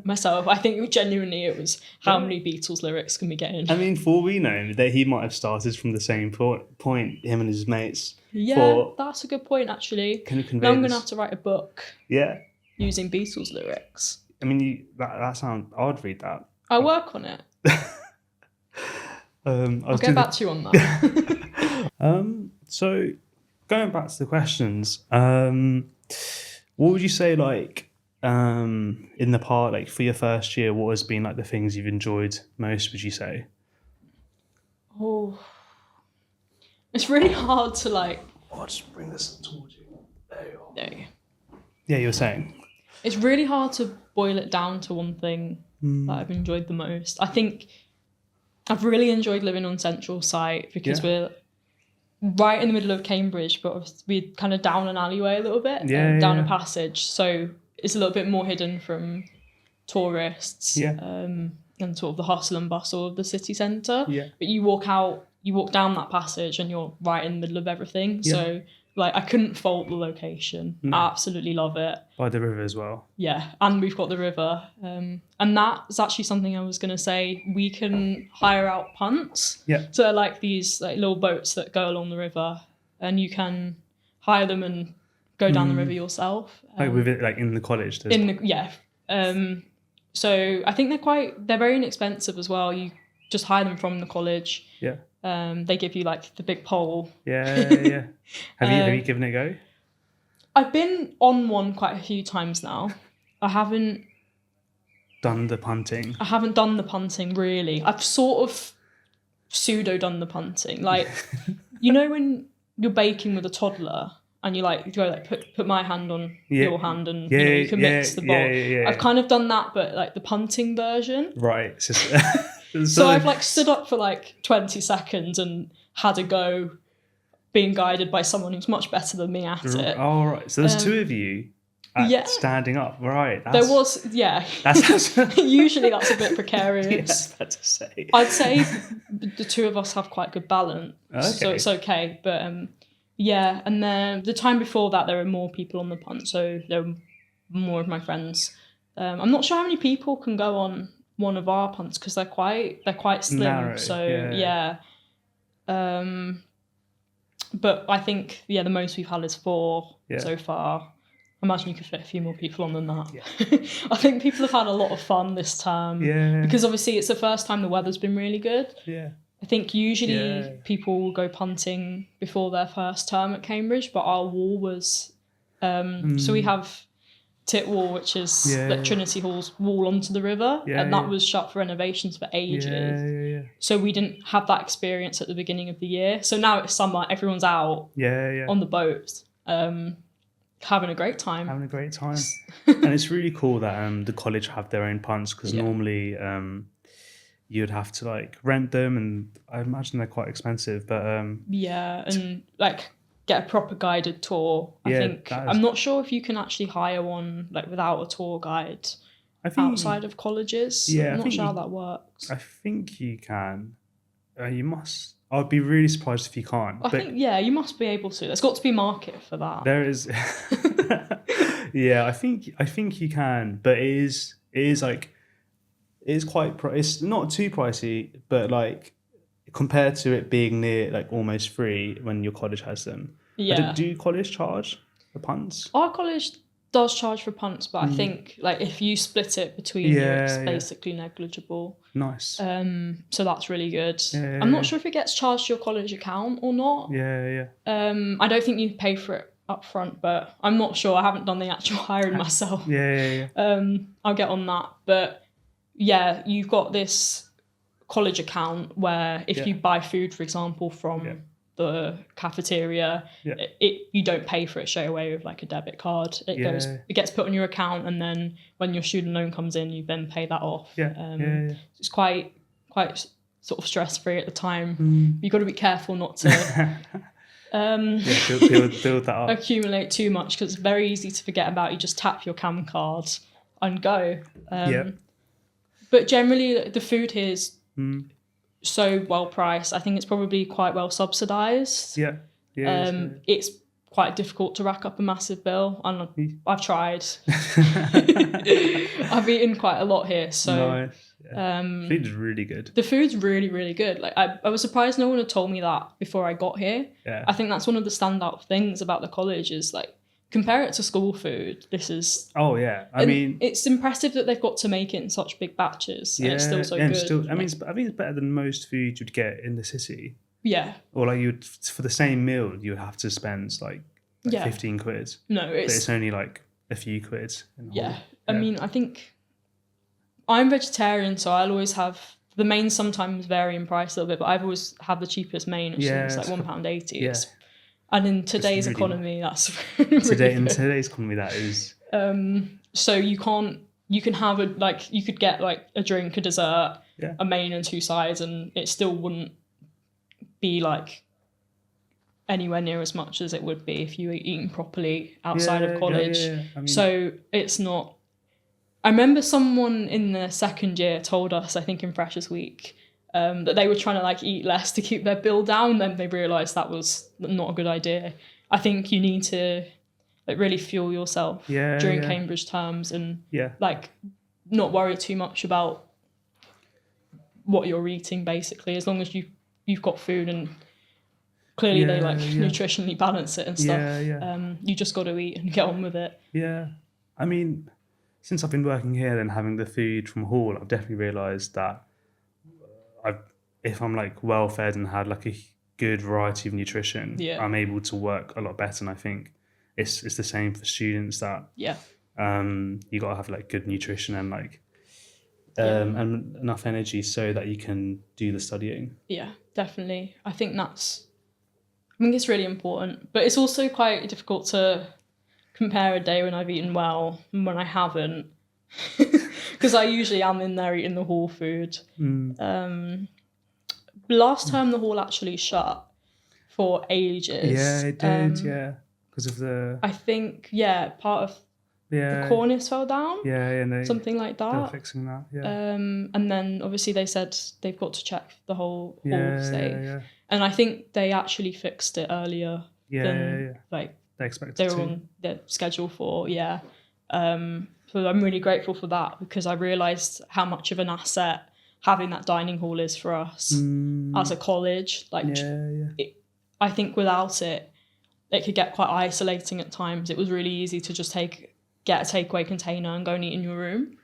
Speaker 1: myself. I think genuinely it was how many Beatles lyrics can we get in?
Speaker 2: I mean, for all we know, that he might have started from the same point, him and his mates.
Speaker 1: Yeah, that's a good point, actually.
Speaker 2: Can you convey
Speaker 1: now I'm going to have to write a book using Beatles lyrics.
Speaker 2: I mean, that sounds... I'd read that.
Speaker 1: I'll work on it. I'll get back to you on that.
Speaker 2: So, going back to the questions, what would you say, like, in the part, like, for your first year, what has been, like, the things you've enjoyed most, would you say?
Speaker 1: Oh, it's really hard to, like...
Speaker 2: I'll just bring this towards you. There you are.
Speaker 1: There you go.
Speaker 2: Yeah, you were saying?
Speaker 1: It's really hard to boil it down to one thing that I've enjoyed the most. I think I've really enjoyed living on Central Site because we're right in the middle of Cambridge, but we're kind of down an alleyway a little bit, down a passage. So it's a little bit more hidden from tourists and sort of the hustle and bustle of the city centre.
Speaker 2: Yeah.
Speaker 1: But you walk down that passage and you're right in the middle of everything. Yeah. So like I couldn't fault the location. No. I absolutely love it.
Speaker 2: By the river as well.
Speaker 1: Yeah, and we've got the river. And that's actually something I was going to say. We can hire out punts. Yeah. So like these like little boats that go along the river, and you can hire them and go down the river yourself.
Speaker 2: Like with it, like in the college.
Speaker 1: So I think they're very inexpensive as well. You just hire them from the college.
Speaker 2: Yeah.
Speaker 1: They give you like the big pole.
Speaker 2: Yeah. Have you given it a go?
Speaker 1: I've been on one quite a few times now. I haven't
Speaker 2: done the punting.
Speaker 1: I haven't done the punting really. I've sort of pseudo done the punting. Like you know when you're baking with a toddler and you go like put my hand on your hand and you can mix the bowl. Yeah. I've kind of done that, but like the punting version.
Speaker 2: Right.
Speaker 1: So I've like stood up for like 20 seconds and had a go being guided by someone who's much better than me at it.
Speaker 2: Oh, right. So there's two of you standing up. Right.
Speaker 1: There was, That's usually that's a bit precarious.
Speaker 2: Yeah, to say.
Speaker 1: I'd say the two of us have quite good balance. Okay. So it's okay. But Yeah, and then the time before that, there were more people on the punt, so there were more of my friends. I'm not sure how many people can go on one of our punts because they're quite slim.
Speaker 2: Narrow,
Speaker 1: so yeah. But I think the most we've had is 4 so far. I imagine you could fit a few more people on than that. Yeah. I think people have had a lot of fun this term.
Speaker 2: Yeah.
Speaker 1: Because obviously it's the first time the weather's been really good.
Speaker 2: Yeah.
Speaker 1: I think usually people will go punting before their first term at Cambridge, but our wall was... So we have Titwall, which is like Trinity Hall's wall onto the river, and that was shut for renovations for ages. So we didn't have that experience at the beginning of the year. So now it's summer, everyone's out on the boats, having a great time.
Speaker 2: And it's really cool that the college have their own punts, because normally you'd have to like rent them, and I imagine they're quite expensive. But
Speaker 1: and like get a proper guided tour. I think I'm not sure if you can actually hire one like without a tour guide outside of colleges. I'm not sure how that works.
Speaker 2: I think you can. You must. I'd be really surprised if you can't.
Speaker 1: I think you must be able to. There's got to be a market for that.
Speaker 2: There is. I think you can, but it is like, it's quite. It's not too pricey, but like compared to it being near like almost free when your college has them. Yeah. Do college charge for punts?
Speaker 1: Our college does charge for punts, but I think like if you split it between you, it's basically negligible.
Speaker 2: Nice.
Speaker 1: So that's really good. I'm not sure if it gets charged to your college account or not. I don't think you pay for it up front, but I'm not sure. I haven't done the actual hiring myself. I'll get on that. But yeah, you've got this college account where if you buy food, for example, from the cafeteria, you don't pay for it straight away with like a debit card. It gets put on your account, and then when your student loan comes in, you then pay that off. It's quite sort of stress free at the time. You've got to be careful not to
Speaker 2: build that up,
Speaker 1: accumulate too much, because it's very easy to forget about. You just tap your CAM card and go. But generally the food here is so well priced. I think it's probably quite well subsidised. It's quite difficult to rack up a massive bill, and I've tried. I've eaten quite a lot here, so
Speaker 2: food is really good.
Speaker 1: The food's really, really good. Like I was surprised no one had told me that before I got here. I think that's one of the standout things about the college is like, compare it to school food. This is... I mean... It's impressive that they've got to make it in such big batches, and it's still so good.
Speaker 2: I think it's better than most food you'd get in the city.
Speaker 1: Yeah.
Speaker 2: Or like for the same meal, you'd have to spend like 15 quid.
Speaker 1: No,
Speaker 2: but it's only like a few quid.
Speaker 1: I mean, I think... I'm vegetarian, so I'll always have... The mains sometimes vary in price a little bit, but I've always had the cheapest main, which is like £1.80. And in today's economy, that's really
Speaker 2: in today's economy, that is.
Speaker 1: So you can have you could get like a drink, a dessert, a main and 2 sides, and it still wouldn't be like anywhere near as much as it would be if you were eating properly outside of college. I mean, so it's not... I remember someone in the second year told us, I think in Freshers Week, that they were trying to like eat less to keep their bill down. Then they realised that was not a good idea. I think you need to like really fuel yourself during Cambridge terms, and like not worry too much about what you're eating. Basically, as long as you've got food, and clearly they like nutritionally balance it and stuff. You just got to eat and get on with it.
Speaker 2: I mean, since I've been working here and having the food from Hall, I've definitely realised that if I'm like well fed and had like a good variety of nutrition, I'm able to work a lot better. And I think it's the same for students that you got to have like good nutrition and like and enough energy so that you can do the studying. Yeah,
Speaker 1: definitely. I think it's really important, but it's also quite difficult to compare a day when I've eaten well and when I haven't, because I usually am in there eating the hall food. Last term the hall actually shut for ages.
Speaker 2: Yeah, it did. Because of the...
Speaker 1: I think part of the cornice fell down. Something like that.
Speaker 2: They're fixing that.
Speaker 1: And then obviously they said they've got to check the whole hall safe. And I think they actually fixed it earlier than like
Speaker 2: they expect
Speaker 1: they were on their schedule for. So I'm really grateful for that, because I realised how much of an asset having that dining hall is for us as a college. Like, I think without it, it could get quite isolating at times. It was really easy to just get a takeaway container and go and eat in your room.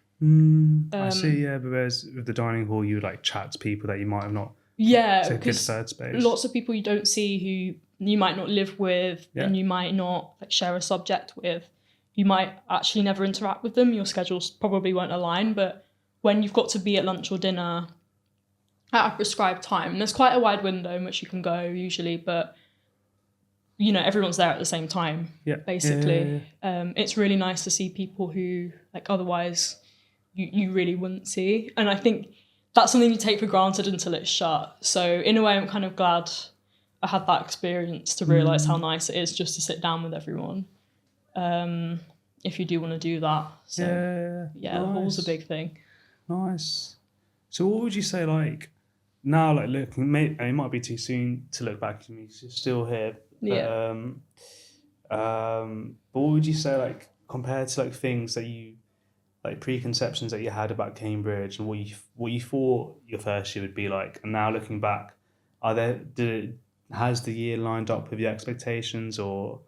Speaker 2: I see, but whereas with the dining hall, you would like chat to people that you might have not. Because third space.
Speaker 1: Lots of people you don't see who you might not live with and you might not like share a subject with. You might actually never interact with them. Your schedules probably won't align. But when you've got to be at lunch or dinner at a prescribed time, and there's quite a wide window in which you can go usually, but you know, everyone's there at the same time, basically. It's really nice to see people who like otherwise you really wouldn't see. And I think that's something you take for granted until it's shut. So in a way, I'm kind of glad I had that experience to realise how nice it is just to sit down with everyone. If you do want to do that. So nice. The hall's a big thing.
Speaker 2: Nice. So what would you say, like, now, like, looking, it might be too soon to look back to me because you're still here. But what would you say, like, compared to like things that you, like preconceptions that you had about Cambridge and what you thought your first year would be like, and now looking back, has the year lined up with your expectations, or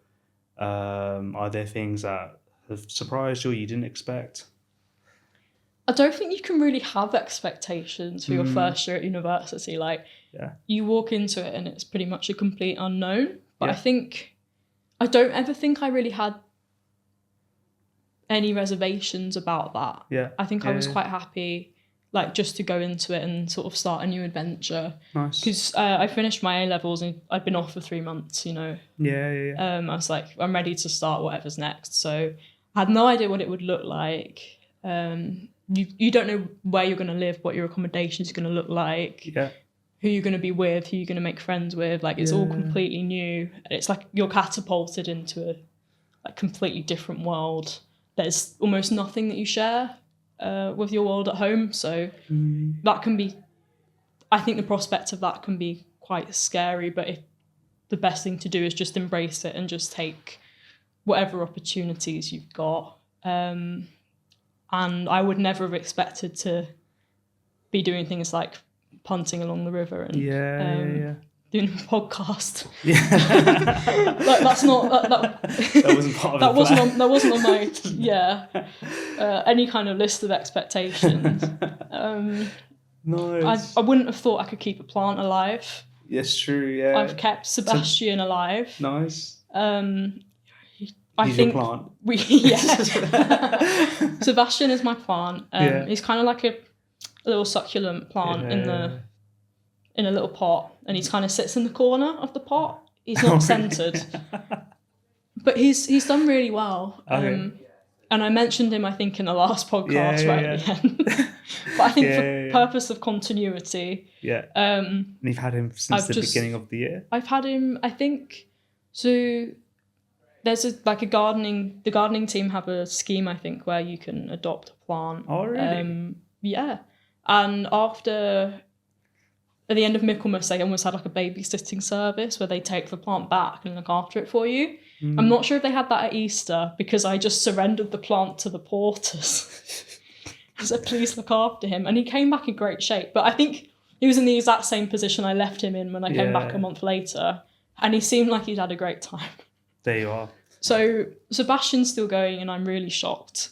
Speaker 2: are there things that have surprised you or you didn't expect?
Speaker 1: I don't think you can really have expectations for your first year at university. Like, you walk into it and it's pretty much a complete unknown. But I don't ever think I really had any reservations about that. I think I was quite happy, like, just to go into it and sort of start a new adventure.
Speaker 2: Nice.
Speaker 1: Because I finished my A-levels and I'd been off for 3 months, you know. I was like, I'm ready to start whatever's next. So I had no idea what it would look like. You don't know where you're going to live, what your accommodations are going to look like, who you're going to be with, who you're going to make friends with. Like, it's all completely new. It's like you're catapulted into a completely different world. There's almost nothing that you share with your world at home. So that can be, I think the prospect of that can be quite scary, but if the best thing to do is just embrace it and just take whatever opportunities you've got. And I would never have expected to be doing things like punting along the river and doing a podcast. Like, that's not that wasn't part of that wasn't on my any kind of list of expectations.
Speaker 2: Nice.
Speaker 1: I wouldn't have thought I could keep a plant alive.
Speaker 2: Yes, true. Yeah.
Speaker 1: I've kept Sebastian alive.
Speaker 2: Nice.
Speaker 1: I think
Speaker 2: your plant.
Speaker 1: Sebastian is my plant. He's kind of like a little succulent plant in a little pot, and he kind of sits in the corner of the pot. He's not centered, but he's done really well. And I mentioned him, I think, in the last podcast at the end. But I think for purpose of continuity,
Speaker 2: and you've had him since the beginning of the year.
Speaker 1: I've had him, I think, so. There's the gardening team have a scheme, I think, where you can adopt a plant.
Speaker 2: Oh, really?
Speaker 1: And at the end of Michaelmas, they almost had like a babysitting service where they take the plant back and look after it for you. I'm not sure if they had that at Easter, because I just surrendered the plant to the porters. I said, please look after him. And he came back in great shape. But I think he was in the exact same position I left him in when I came back a month later. And he seemed like he'd had a great time.
Speaker 2: There you are.
Speaker 1: So Sebastian's still going, and I'm really shocked.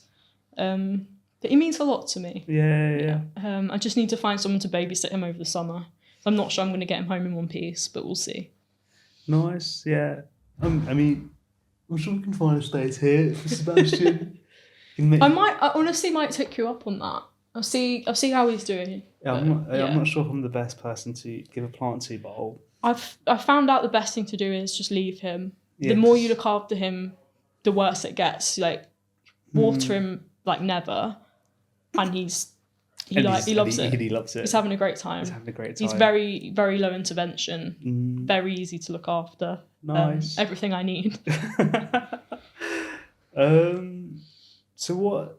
Speaker 1: But he means a lot to me. I just need to find someone to babysit him over the summer. I'm not sure I'm going to get him home in one piece, but we'll see.
Speaker 2: Nice, yeah. I mean, I'm sure we can find a space here for Sebastian.
Speaker 1: I honestly might take you up on that. I'll see how he's doing.
Speaker 2: I'm not sure if I'm the best person to give a plant to, but
Speaker 1: I've found out the best thing to do is just leave him. Yes. The more you look after him, the worse it gets. Like, water him like never, and he loves it.
Speaker 2: He loves it.
Speaker 1: He's having a great time. He's very, very low intervention. Very easy to look after.
Speaker 2: Nice.
Speaker 1: Everything I need.
Speaker 2: So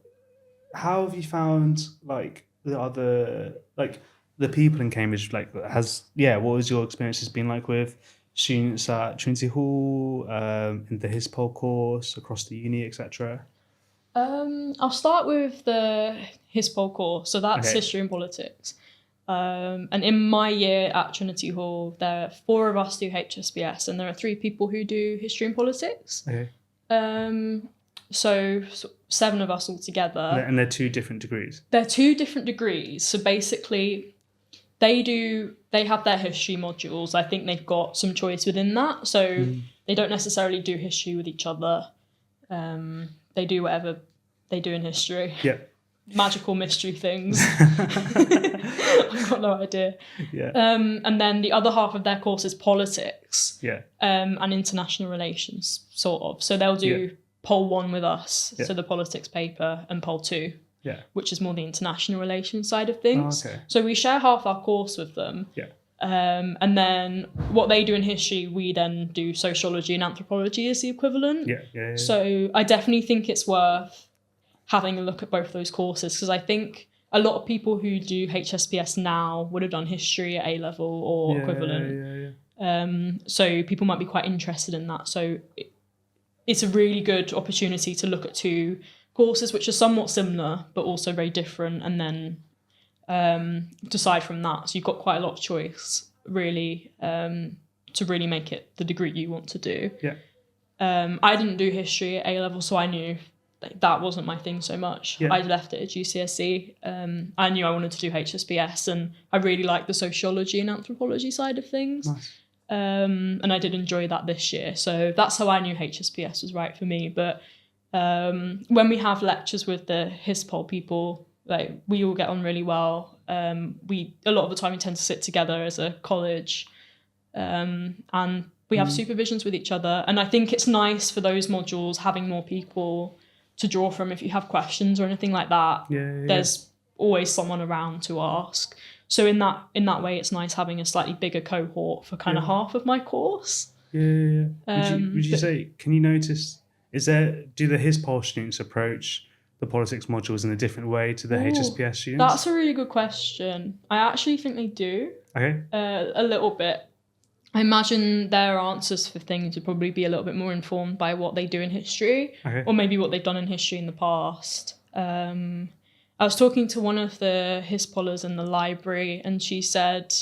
Speaker 2: how have you found like the other, like the people in Cambridge? Like, what has your experiences been like with students at Trinity Hall, in the HisPol course, across the uni, etc.?
Speaker 1: I'll start with the HisPol course. So that's history and politics. And in my year at Trinity Hall, there are 4 of us do HSPS, and there are 3 people who do history and politics. Okay. So 7 of us all together.
Speaker 2: And they're 2 different degrees?
Speaker 1: They're 2 different degrees. So basically, they have their history modules. I think they've got some choice within that. So they don't necessarily do history with each other. They do whatever they do in history.
Speaker 2: Yeah.
Speaker 1: Magical mystery things. I've got no idea.
Speaker 2: Yeah.
Speaker 1: And then the other half of their course is politics.
Speaker 2: Yeah.
Speaker 1: And international relations, sort of. So they'll do Pol 1 with us, so the politics paper, and Pol 2, which is more the international relations side of things. Oh, okay. So we share half our course with them. Yeah. And then what they do in history, we then do sociology, and anthropology is the equivalent. Yeah. So I definitely think it's worth having a look at both those courses, because I think a lot of people who do HSPS now would have done history at A-level or equivalent. So people might be quite interested in that. So it's a really good opportunity to look at 2 courses which are somewhat similar but also very different, and then decide from that. So you've got quite a lot of choice, really, to really make it the degree you want to do. Yeah. I didn't do history at A-level, so I knew that wasn't my thing so much. I left it at GCSE. I knew I wanted to do HSPS, and I really liked the sociology and anthropology side of things. Nice. And I did enjoy that this year. So that's how I knew HSPS was right for me. But when we have lectures with the HisPol people, like, we all get on really well. A lot of the time we tend to sit together as a college, and we have supervisions with each other. And I think it's nice for those modules having more people to draw from. If you have questions or anything like that, there's always someone around to ask. So in that way, it's nice having a slightly bigger cohort for kind of half of my course.
Speaker 2: Yeah. Would you say, can you notice, do the HisPol students approach the politics modules in a different way to the HSPS students?
Speaker 1: That's a really good question. I actually think they do. Okay. A little bit. I imagine their answers for things would probably be a little bit more informed by what they do in history, or maybe what they've done in history in the past. I was talking to one of the HisPolers in the library, and she said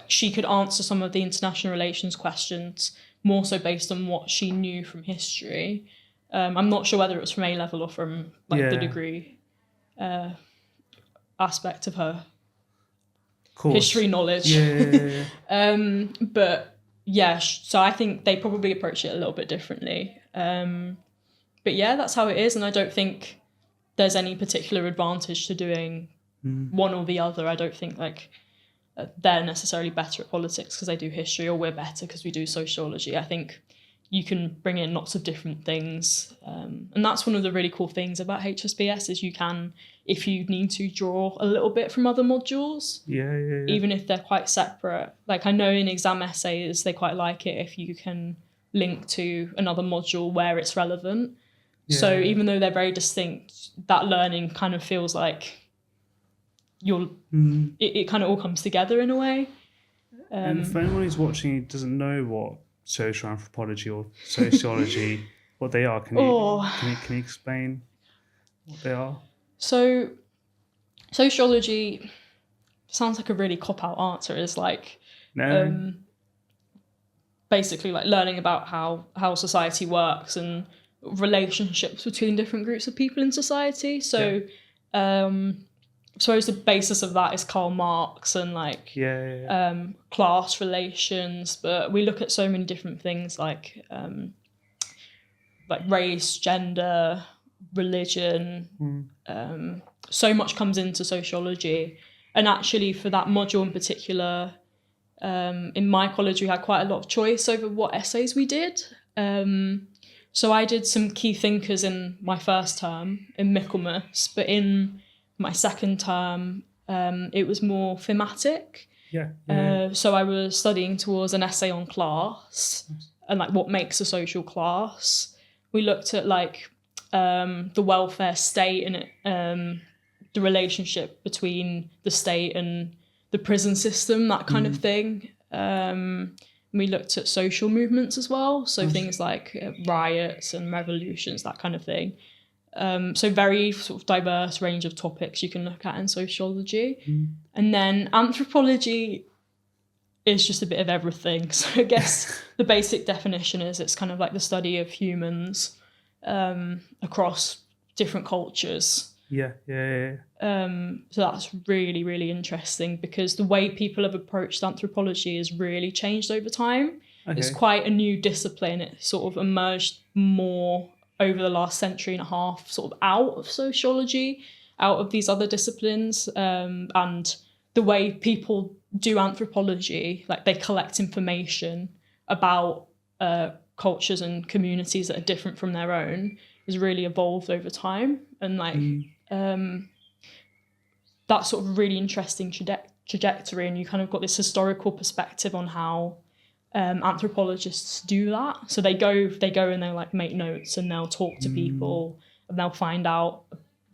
Speaker 1: she could answer some of the international relations questions more so based on what she knew from history. I'm not sure whether it was from A-level or from the degree aspect of her history knowledge. But yeah, so I think they probably approach it a little bit differently. But yeah, that's how it is. And I don't think there's any particular advantage to doing one or the other. I don't think they're necessarily better at politics because they do history, or we're better because we do sociology. I think you can bring in lots of different things. And that's one of the really cool things about HSPS is you can, if you need to, draw a little bit from other modules. Yeah. Even if they're quite separate. Like, I know in exam essays, they quite like it if you can link to another module where it's relevant. Yeah. So even though they're very distinct, that learning kind of feels like it kind of all comes together in a way.
Speaker 2: And for anyone who's watching who doesn't know what social anthropology or sociology, what they are, can you explain what they are?
Speaker 1: So sociology sounds like a really cop-out answer. Is basically like learning about how society works and relationships between different groups of people in society. So I suppose the basis of that is Karl Marx and class relations, but we look at so many different things like race, gender, religion. So much comes into sociology. And actually for that module in particular, in my college we had quite a lot of choice over what essays we did. So I did some key thinkers in my first term in Michaelmas, but in my second term, it was more thematic. So I was studying towards an essay on class and what makes a social class. We looked at the welfare state and the relationship between the state and the prison system, that kind of thing. We looked at social movements as well, so things like riots and revolutions, that kind of thing. So very sort of diverse range of topics you can look at in sociology. And then anthropology is just a bit of everything. So I guess the basic definition is it's kind of like the study of humans across different cultures.
Speaker 2: So
Speaker 1: that's really, really interesting because the way people have approached anthropology has really changed over time. It's quite a new discipline. It sort of emerged more over the last century and a half, sort of out of sociology, out of these other disciplines. And the way people do anthropology, like they collect information about cultures and communities that are different from their own, has really evolved over time. And like that sort of really interesting trajectory, and you kind of got this historical perspective on how anthropologists do that. So they go and they'll like make notes and they'll talk to people and they'll find out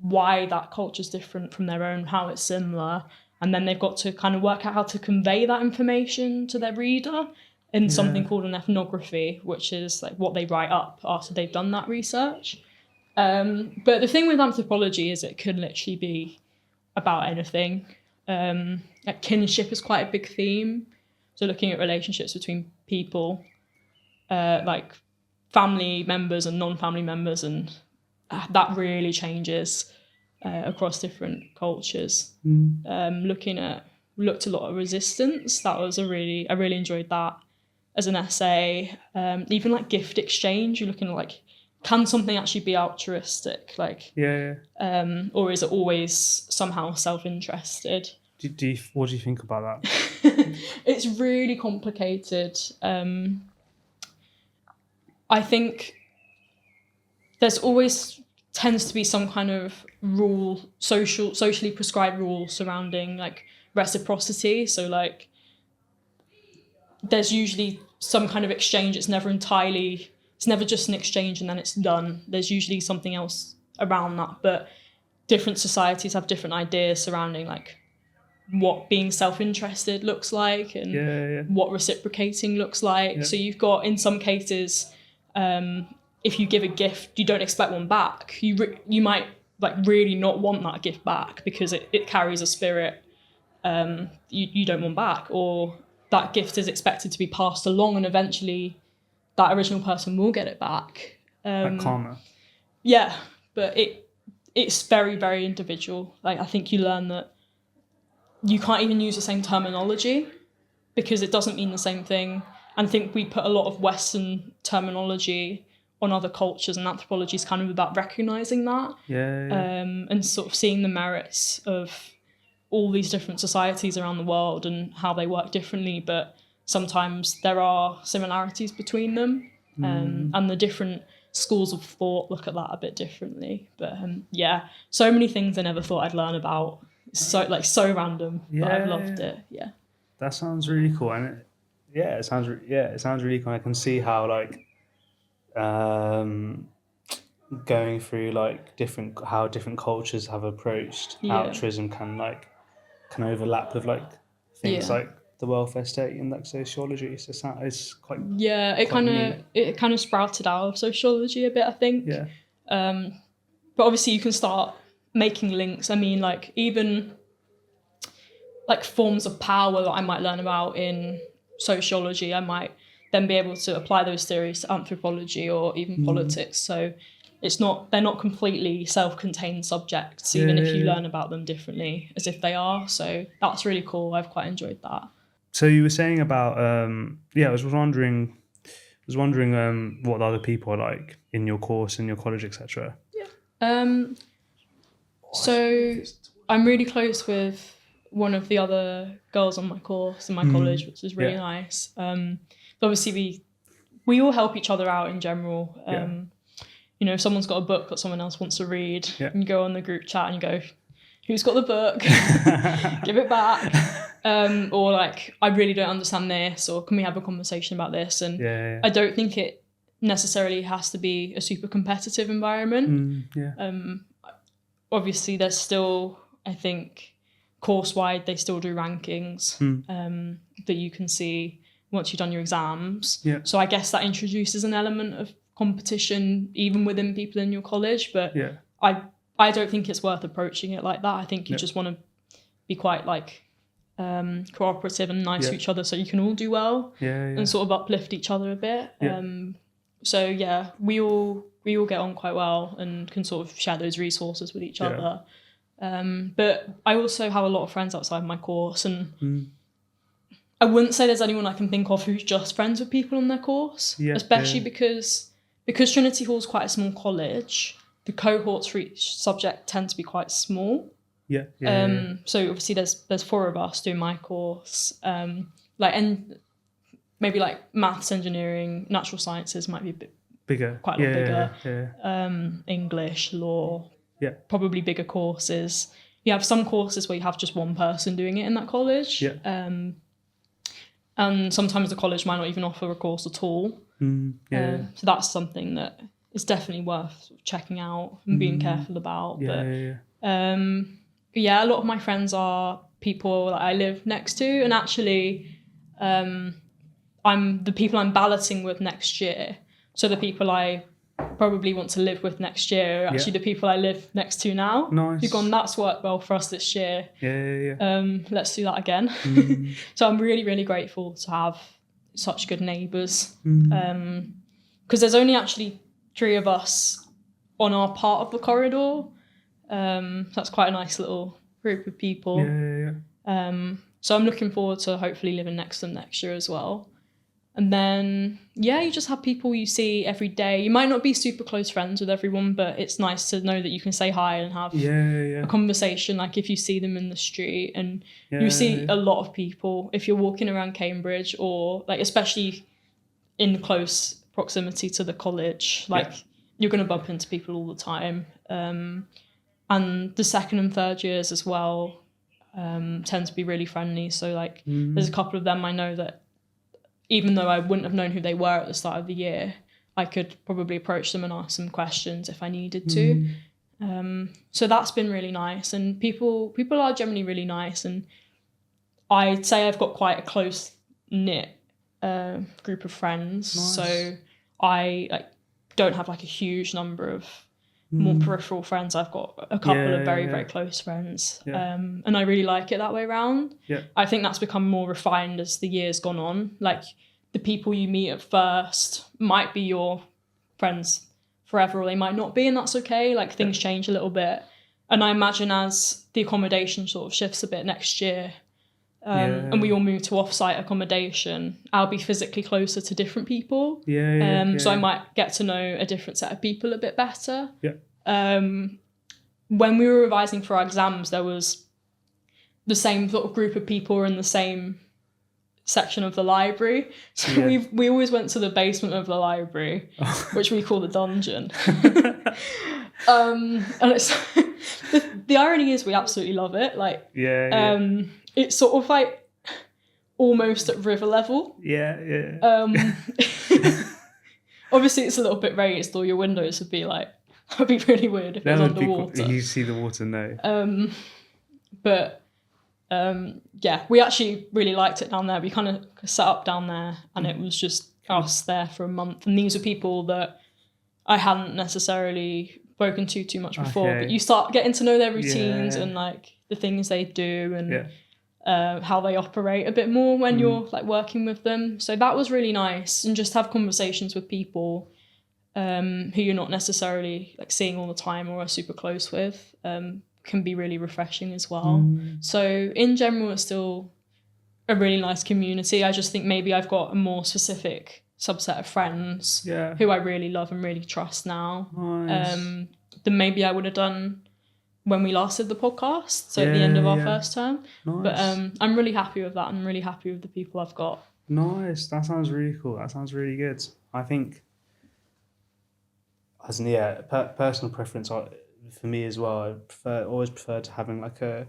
Speaker 1: why that culture's different from their own, how it's similar, and then they've got to kind of work out how to convey that information to their reader in something called an ethnography, which is like what they write up after they've done that research. But the thing with anthropology is it could literally be about anything. Like kinship is quite a big theme. So looking at relationships between people, like family members and non-family members, and that really changes across different cultures. Looked a lot at resistance. That was I really enjoyed that as an essay. Even like gift exchange, you're looking at like, can something actually be altruistic? Like, or is it always somehow self-interested?
Speaker 2: What do you think about that?
Speaker 1: It's really complicated. I think there's always tends to be some kind of rule, socially prescribed rule surrounding like reciprocity. So like there's usually some kind of exchange. It's never just an exchange and then it's done. There's usually something else around that, but different societies have different ideas surrounding like what being self-interested looks like and what reciprocating looks like. So you've got, in some cases, if you give a gift, you don't expect one back. You might like really not want that gift back because it carries a spirit you don't want back, or that gift is expected to be passed along and eventually that original person will get it back.
Speaker 2: Like karma.
Speaker 1: Yeah, but it's very, very individual. Like I think you learn that you can't even use the same terminology because it doesn't mean the same thing. And I think we put a lot of Western terminology on other cultures, and anthropology is kind of about recognising that. And sort of seeing the merits of all these different societies around the world and how they work differently, but sometimes there are similarities between them. And the different schools of thought look at that a bit differently. But so many things I never thought I'd learn about. So random, but I've loved it. Yeah,
Speaker 2: that sounds really cool, and it sounds really cool. I can see how like going through like different cultures have approached altruism can overlap with like things like the welfare state and like sociology. So it's quite it kind of sprouted out of sociology a bit, I think. But
Speaker 1: obviously you can start making links. I mean, like even like forms of power that I might learn about in sociology, I might then be able to apply those theories to anthropology or even politics. So they're not completely self-contained subjects, even if you learn about them differently as if they are. So that's really cool. I've quite enjoyed that.
Speaker 2: So you were saying about I was wondering what the other people are like in your course, in your college, etc.
Speaker 1: So I'm really close with one of the other girls on my course in my college, which is really nice. But obviously we all help each other out in general. You know, if someone's got a book that someone else wants to read, and you go on the group chat and you go, who's got the book? Give it back. Or like, I really don't understand this, or can we have a conversation about this? And I don't think it necessarily has to be a super competitive environment. Obviously there's still, I think, course-wide, they still do rankings that you can see once you've done your exams.
Speaker 2: Yeah.
Speaker 1: So I guess that introduces an element of competition even within people in your college. But I don't think it's worth approaching it like that. I think you just want to be quite like cooperative and nice to each other so you can all do well and sort of uplift each other a bit. So yeah, we all get on quite well and can sort of share those resources with each other. But I also have a lot of friends outside my course, and I wouldn't say there's anyone I can think of who's just friends with people in their course, especially because Trinity Hall is quite a small college. The cohorts for each subject tend to be quite small. So obviously there's 4 of us doing my course. And maybe like maths, engineering, natural sciences might be a bit bigger, quite a lot bigger. English, law, probably bigger courses. You have some courses where you have just one person doing it in that college. And sometimes the college might not even offer a course at all. So that's something that is definitely worth checking out and being careful about. But yeah, a lot of my friends are people that I live next to, and actually the people I'm balloting with next year. So the people I probably want to live with next year are actually the people I live next to now.
Speaker 2: Nice.
Speaker 1: You've gone, that's worked well for us this year. Let's do that again. So I'm really, really grateful to have such good neighbours. Because there's only actually 3 of us on our part of the corridor. So that's quite a nice little group of people. So I'm looking forward to hopefully living next to them next year as well. And then, you just have people you see every day. You might not be super close friends with everyone, but it's nice to know that you can say hi and have a conversation, like if you see them in the street. And you see a lot of people if you're walking around Cambridge, or like especially in close proximity to the college, you're going to bump into people all the time. And the 2nd and 3rd years as well tend to be really friendly. So like there's a couple of them I know that even though I wouldn't have known who they were at the start of the year, I could probably approach them and ask them questions if I needed to. So that's been really nice. And people are generally really nice. And I'd say I've got quite a close-knit group of friends. Nice. So I don't have like a huge number of more peripheral friends. I've got a couple of very, very close friends. And I really like it that way around. I think that's become more refined as the year's gone on. Like the people you meet at first might be your friends forever, or they might not be, and that's okay. Like things change a little bit. And I imagine as the accommodation sort of shifts a bit next year, and we all move to off-site accommodation, I'll be physically closer to different people. So I might get to know a different set of people a bit better. When we were revising for our exams, there was the same sort of group of people in the same section of the library. So we always went to the basement of the library, which we call the dungeon. And it's the irony is we absolutely love it. Like it's sort of like almost at river level. Obviously it's a little bit raised, or your windows would be like, that'd be really weird if it was underwater.
Speaker 2: You see the water, no.
Speaker 1: We actually really liked it down there. We kind of set up down there, and it was just us there for a month. And these are people that I hadn't necessarily spoken to too much before, but you start getting to know their routines and like the things they do and how they operate a bit more when you're like working with them. So that was really nice, and just have conversations with people who you're not necessarily like seeing all the time or are super close with can be really refreshing as well. So in general, it's still a really nice community. I just think maybe I've got a more specific subset of friends who I really love and really trust now than maybe I would have done when we last did the podcast, so at the end of our first term. But I'm really happy with that. I'm really happy with the people I've got.
Speaker 2: Nice. That sounds really cool. That sounds really good. I think, as personal preference for me as well, I always prefer to having like a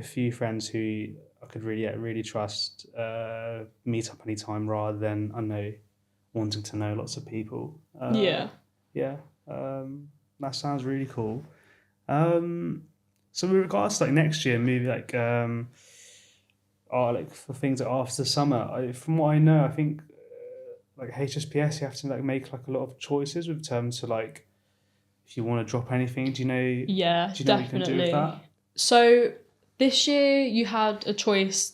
Speaker 2: few friends who I could really trust, meet up anytime, rather than wanting to know lots of people. That sounds really cool. So with regards to like next year, maybe like like for things like after summer, from what I know, I think like HSPS, you have to like make like a lot of choices with terms to like if you want to drop anything. Do you know?
Speaker 1: Yeah,
Speaker 2: do you know what you can do with that?
Speaker 1: So this year you had a choice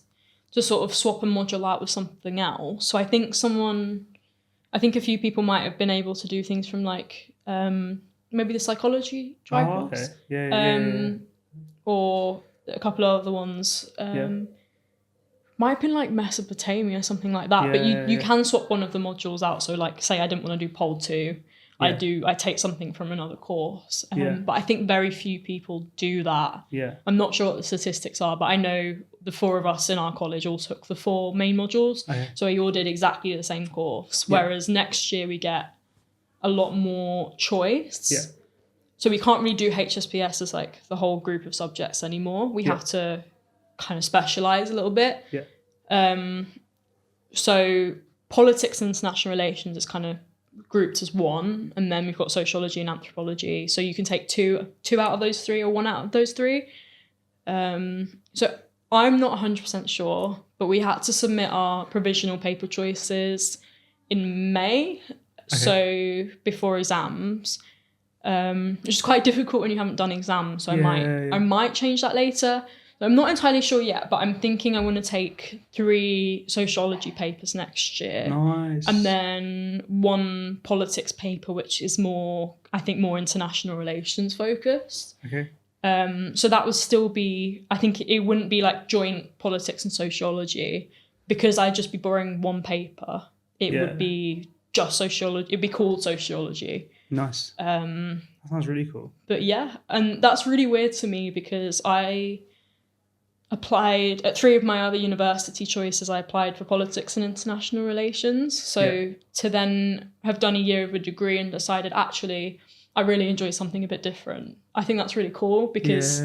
Speaker 1: to sort of swap a module out with something else. So I think a few people might have been able to do things from like maybe the psychology dry course.
Speaker 2: Okay. Yeah.
Speaker 1: Or a couple of other ones. Might have been like Mesopotamia, something like that. But you can swap one of the modules out. So like say I didn't want to do Pol 2. I take something from another course. But I think very few people do that.
Speaker 2: Yeah.
Speaker 1: I'm not sure what the statistics are, but I know the 4 of us in our college all took the 4 main modules.
Speaker 2: Okay.
Speaker 1: So we all did exactly the same course. Whereas next year we get a lot more choice.
Speaker 2: Yeah.
Speaker 1: So we can't really do HSPS as like the whole group of subjects anymore. We have to kind of specialise a little bit.
Speaker 2: Yeah.
Speaker 1: So politics and international relations is kind of grouped as one, and then we've got sociology and anthropology. So you can take two out of those 3 or 1 out of those 3. So I'm not 100% sure, but we had to submit our provisional paper choices in May. Okay. So before exams. Which is quite difficult when you haven't done exams. So I might change that later. I'm not entirely sure yet, but I'm thinking I want to take 3 sociology papers next year.
Speaker 2: Nice.
Speaker 1: And then 1 politics paper, which is more international relations focused.
Speaker 2: Okay.
Speaker 1: So that would still be, I think it wouldn't be like joint politics and sociology because I'd just be borrowing 1 paper. It would be just sociology. It'd be called sociology.
Speaker 2: Nice. That sounds really cool.
Speaker 1: But yeah, and that's really weird to me because I applied at 3 of my other university choices. I applied for politics and international relations. So to then have done a year of a degree and decided actually I really enjoy something a bit different. I think that's really cool because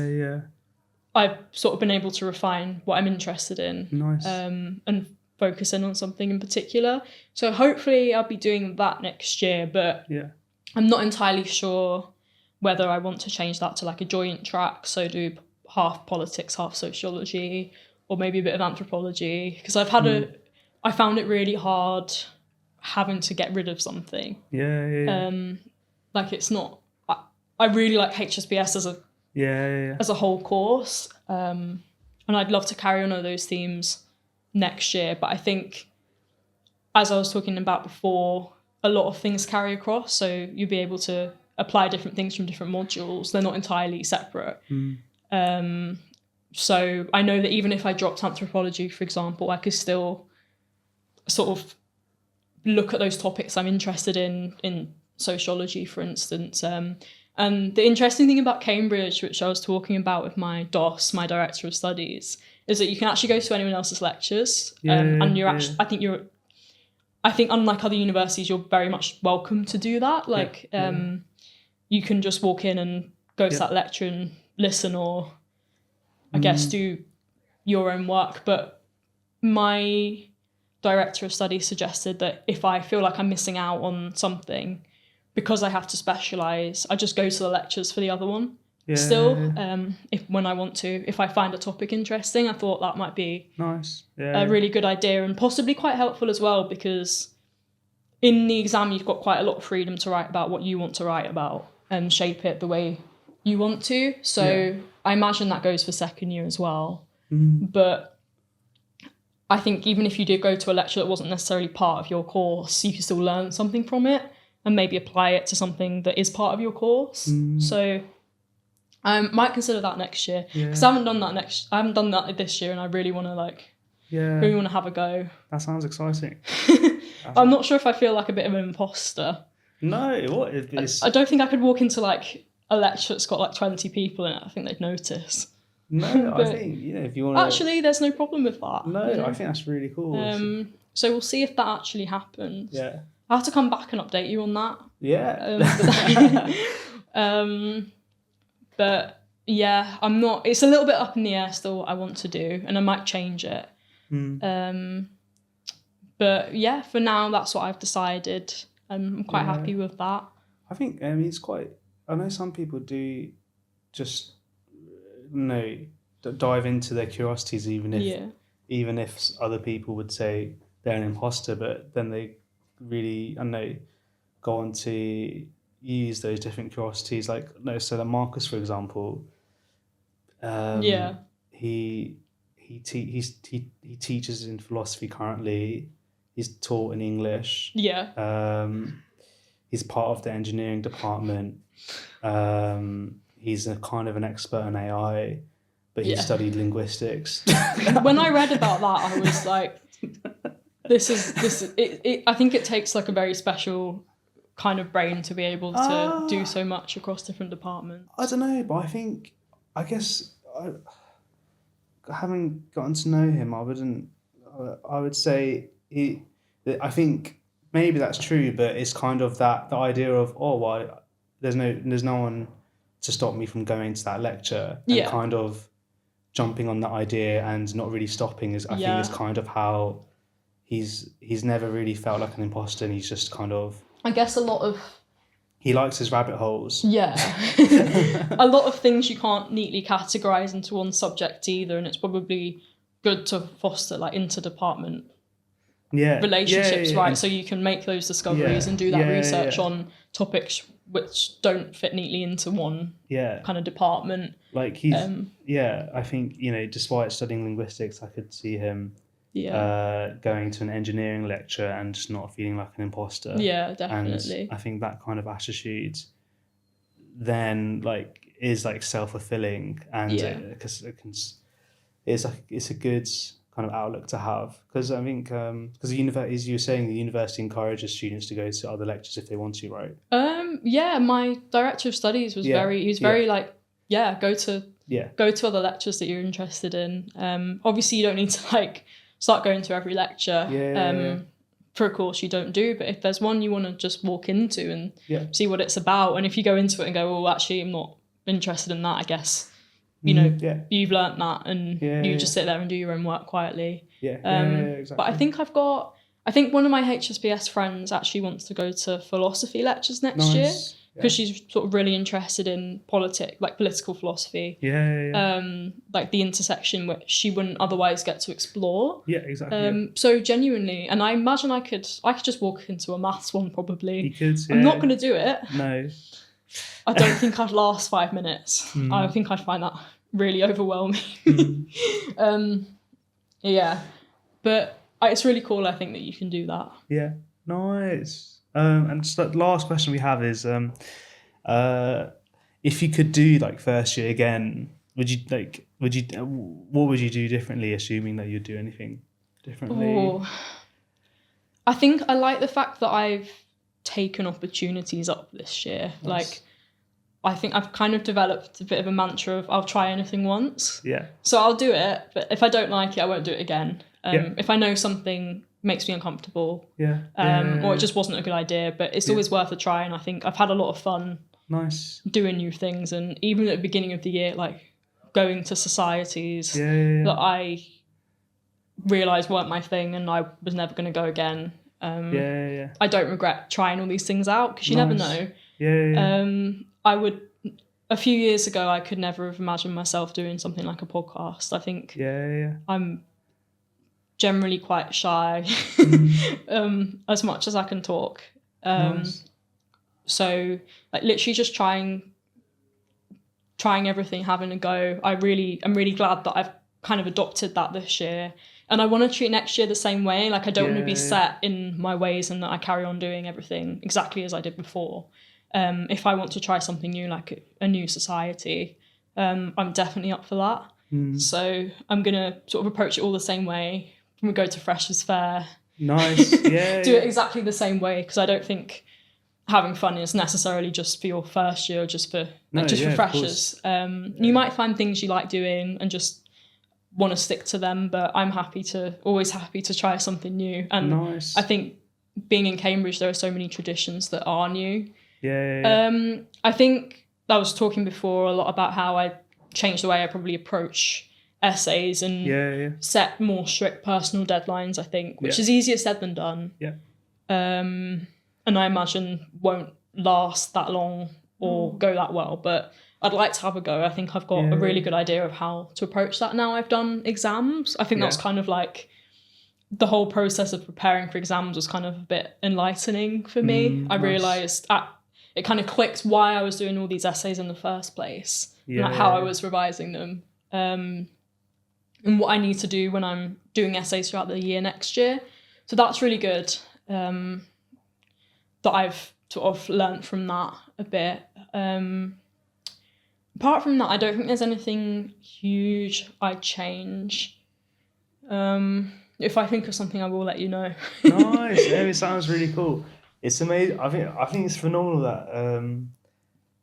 Speaker 1: I've sort of been able to refine what I'm interested in.
Speaker 2: Nice.
Speaker 1: And focus in on something in particular. So hopefully I'll be doing that next year, but I'm not entirely sure whether I want to change that to like a joint track, so do half politics, half sociology, or maybe a bit of anthropology, because I found it really hard having to get rid of something. Like it's not, I really like HSPS as a whole course, and I'd love to carry on all those themes next year, but I think, as I was talking about before, a lot of things carry across, so you'll be able to apply different things from different modules. They're not entirely separate. So I know that even if I dropped anthropology, for example, I could still sort of look at those topics I'm interested in sociology, for instance. And the interesting thing about Cambridge, which I was talking about with my DOS, my Director of Studies, is that you can actually go to anyone else's lectures. And you're actually, I think unlike other universities, you're very much welcome to do that. Like, you can just walk in and go to that lecture and listen, or I guess do your own work. But my Director of Studies suggested that if I feel like I'm missing out on something, because I have to specialise, I just go to the lectures for the other one. When I want to, if I find a topic interesting. I thought that might be a really good idea, and possibly quite helpful as well, because in the exam you've got quite a lot of freedom to write about what you want to write about and shape it the way you want to. So I imagine that goes for second year as well. But I think even if you did go to a lecture that wasn't necessarily part of your course, you can still learn something from it and maybe apply it to something that is part of your course. So I might consider that next year, because I haven't done that this year, and I really want to have a go.
Speaker 2: That sounds exciting.
Speaker 1: I'm not sure if I feel like a bit of an imposter.
Speaker 2: No, what is this?
Speaker 1: I don't think I could walk into like a lecture that's got like 20 people in it. I think they'd notice.
Speaker 2: No, I think if you want to.
Speaker 1: Actually, there's no problem with that.
Speaker 2: No, I think that's really cool.
Speaker 1: So we'll see if that actually happens.
Speaker 2: Yeah.
Speaker 1: I'll have to come back and update you on that.
Speaker 2: Yeah.
Speaker 1: But yeah, I'm not. It's a little bit up in the air still what I want to do, and I might change it. But yeah, for now that's what I've decided. I'm quite happy with that.
Speaker 2: I think it's quite. I know some people do just dive into their curiosities, even if other people would say they're an imposter, but then they really, I don't know, go on to use those different curiosities. Like, so that Marcus, for example, he teaches in philosophy currently. He's taught in English. He's part of the engineering department. He's a kind of an expert in AI, but he studied linguistics.
Speaker 1: When I read about that, I was like, I think it takes like a very special kind of brain to be able to do so much across different departments.
Speaker 2: I don't know, but I guess having gotten to know him, I would say I think maybe that's true, but it's kind of the idea of, there's no one to stop me from going to that lecture, and kind of jumping on that idea and not really stopping I think is kind of how he's never really felt like an imposter, and he's just kind of,
Speaker 1: I guess,
Speaker 2: he likes his rabbit holes.
Speaker 1: Yeah. A lot of things you can't neatly categorize into one subject either, and it's probably good to foster like interdepartment relationships, right? So you can make those discoveries and do that research on topics which don't fit neatly into one kind of department.
Speaker 2: Like he's I think, despite studying linguistics, I could see him going to an engineering lecture and just not feeling like an imposter.
Speaker 1: Yeah, definitely.
Speaker 2: And I think that kind of attitude then is self-fulfilling, and because it's a good kind of outlook to have, because I think because as you were saying, the university encourages students to go to other lectures if they want to, right?
Speaker 1: My director of studies was very like, go to other lectures that you're interested in. Obviously you don't need to start going to every lecture for a course you don't do, but if there's one you want to just walk into and see what it's about, and if you go into it and go, actually I'm not interested in that, I guess you've learnt that, and you just sit there and do your own work quietly. Exactly. But I think one of my HSPS friends actually wants to go to philosophy lectures next year, because she's sort of really interested in political philosophy. Like the intersection which she wouldn't otherwise get to explore. So genuinely, and I imagine I could just walk into a maths one probably.
Speaker 2: You could,
Speaker 1: I'm not going to do it.
Speaker 2: No.
Speaker 1: I don't think I'd last 5 minutes. I think I'd find that really overwhelming. But it's really cool, I think, that you can do that.
Speaker 2: Yeah, nice. And just the last question we have is, if you could do first year again, what would you do differently, assuming that you'd do anything differently?
Speaker 1: I think I like the fact that I've taken opportunities up this year. Nice. I think I've kind of developed a bit of a mantra of I'll try anything once. So I'll do it, but if I don't like it, I won't do it again. If I know something makes me uncomfortable, or it just wasn't a good idea, but it's always worth a try, and I think I've had a lot of fun doing new things, and even at the beginning of the year, going to societies that I realised weren't my thing and I was never going to go again. I don't regret trying all these things out, because you never know. A few years ago, I could never have imagined myself doing something like a podcast. I think I'm generally quite shy, as much as I can talk. So literally just trying everything, having a go. I'm really glad that I've kind of adopted that this year. And I want to treat next year the same way. I don't want to be set in my ways, and that I carry on doing everything exactly as I did before. If I want to try something new, like a new society, I'm definitely up for that. So I'm going to sort of approach it all the same way. We go to Freshers' Fair. Nice. Do it exactly the same way, because I don't think having fun is necessarily just for your first year, or just for freshers. You might find things you like doing and just want to stick to them, but I'm always happy to try something new. And I think being in Cambridge, there are so many traditions that are new. I think I was talking before a lot about how I changed the way I probably approach essays and set more strict personal deadlines, I think, which is easier said than done. And I imagine won't last that long or go that well, but I'd like to have a go. I think I've got a really good idea of how to approach that now I've done exams. I think that's kind of like the whole process of preparing for exams was kind of a bit enlightening for me. I realised it kind of clicked why I was doing all these essays in the first place, and like how I was revising them, and what I need to do when I'm doing essays throughout the year next year. So that's really good, that I've sort of learnt from that a bit. Apart from that, I don't think there's anything huge I'd change. If I think of something, I will let you know.
Speaker 2: Nice. It sounds really cool. It's amazing. I think it's phenomenal that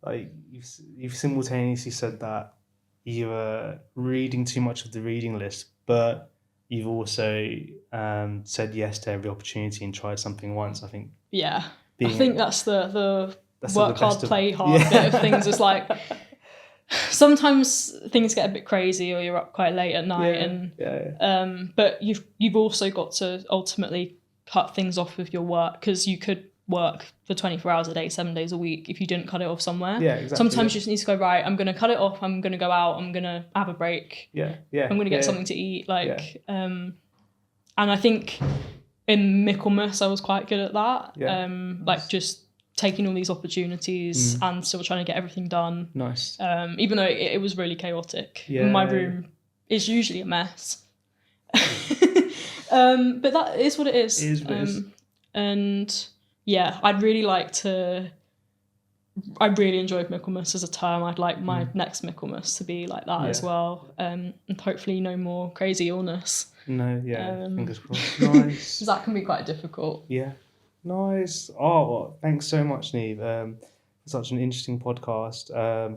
Speaker 2: like you've simultaneously said that you were reading too much of the reading list, but you've also said yes to every opportunity and tried something once. I think. Yeah.
Speaker 1: I think that's the work hard, play hard bit of things. Is like sometimes things get a bit crazy, or you're up quite late at night, but you've also got to ultimately cut things off with your work, because you could work for 24 hours a day, 7 days a week if you didn't cut it off somewhere. Yeah, exactly. Sometimes you just need to go, right, I'm going to cut it off, I'm going to go out, I'm going to have a break. I'm going to get something to eat. And I think in Michaelmas I was quite good at that. Just taking all these opportunities and still trying to get everything done. Nice. Even though it was really chaotic. My room is usually a mess. But that is what it is. It is what it is. And yeah, I really enjoyed Michaelmas as a term. I'd like my next Michaelmas to be like that as well. And hopefully no more crazy illness. No, fingers crossed. Nice. Because that can be quite difficult. Yeah. Nice. Oh, well, thanks so much, Neve. Such an interesting podcast.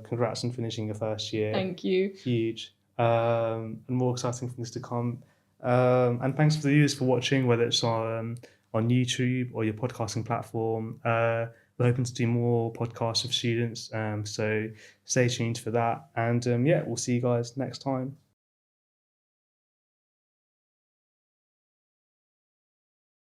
Speaker 1: Congrats on finishing your first year. Thank you. Huge. And more exciting things to come. And thanks for the viewers for watching, whether it's on YouTube or your podcasting platform. We're hoping to do more podcasts with students, so stay tuned for that. And we'll see you guys next time.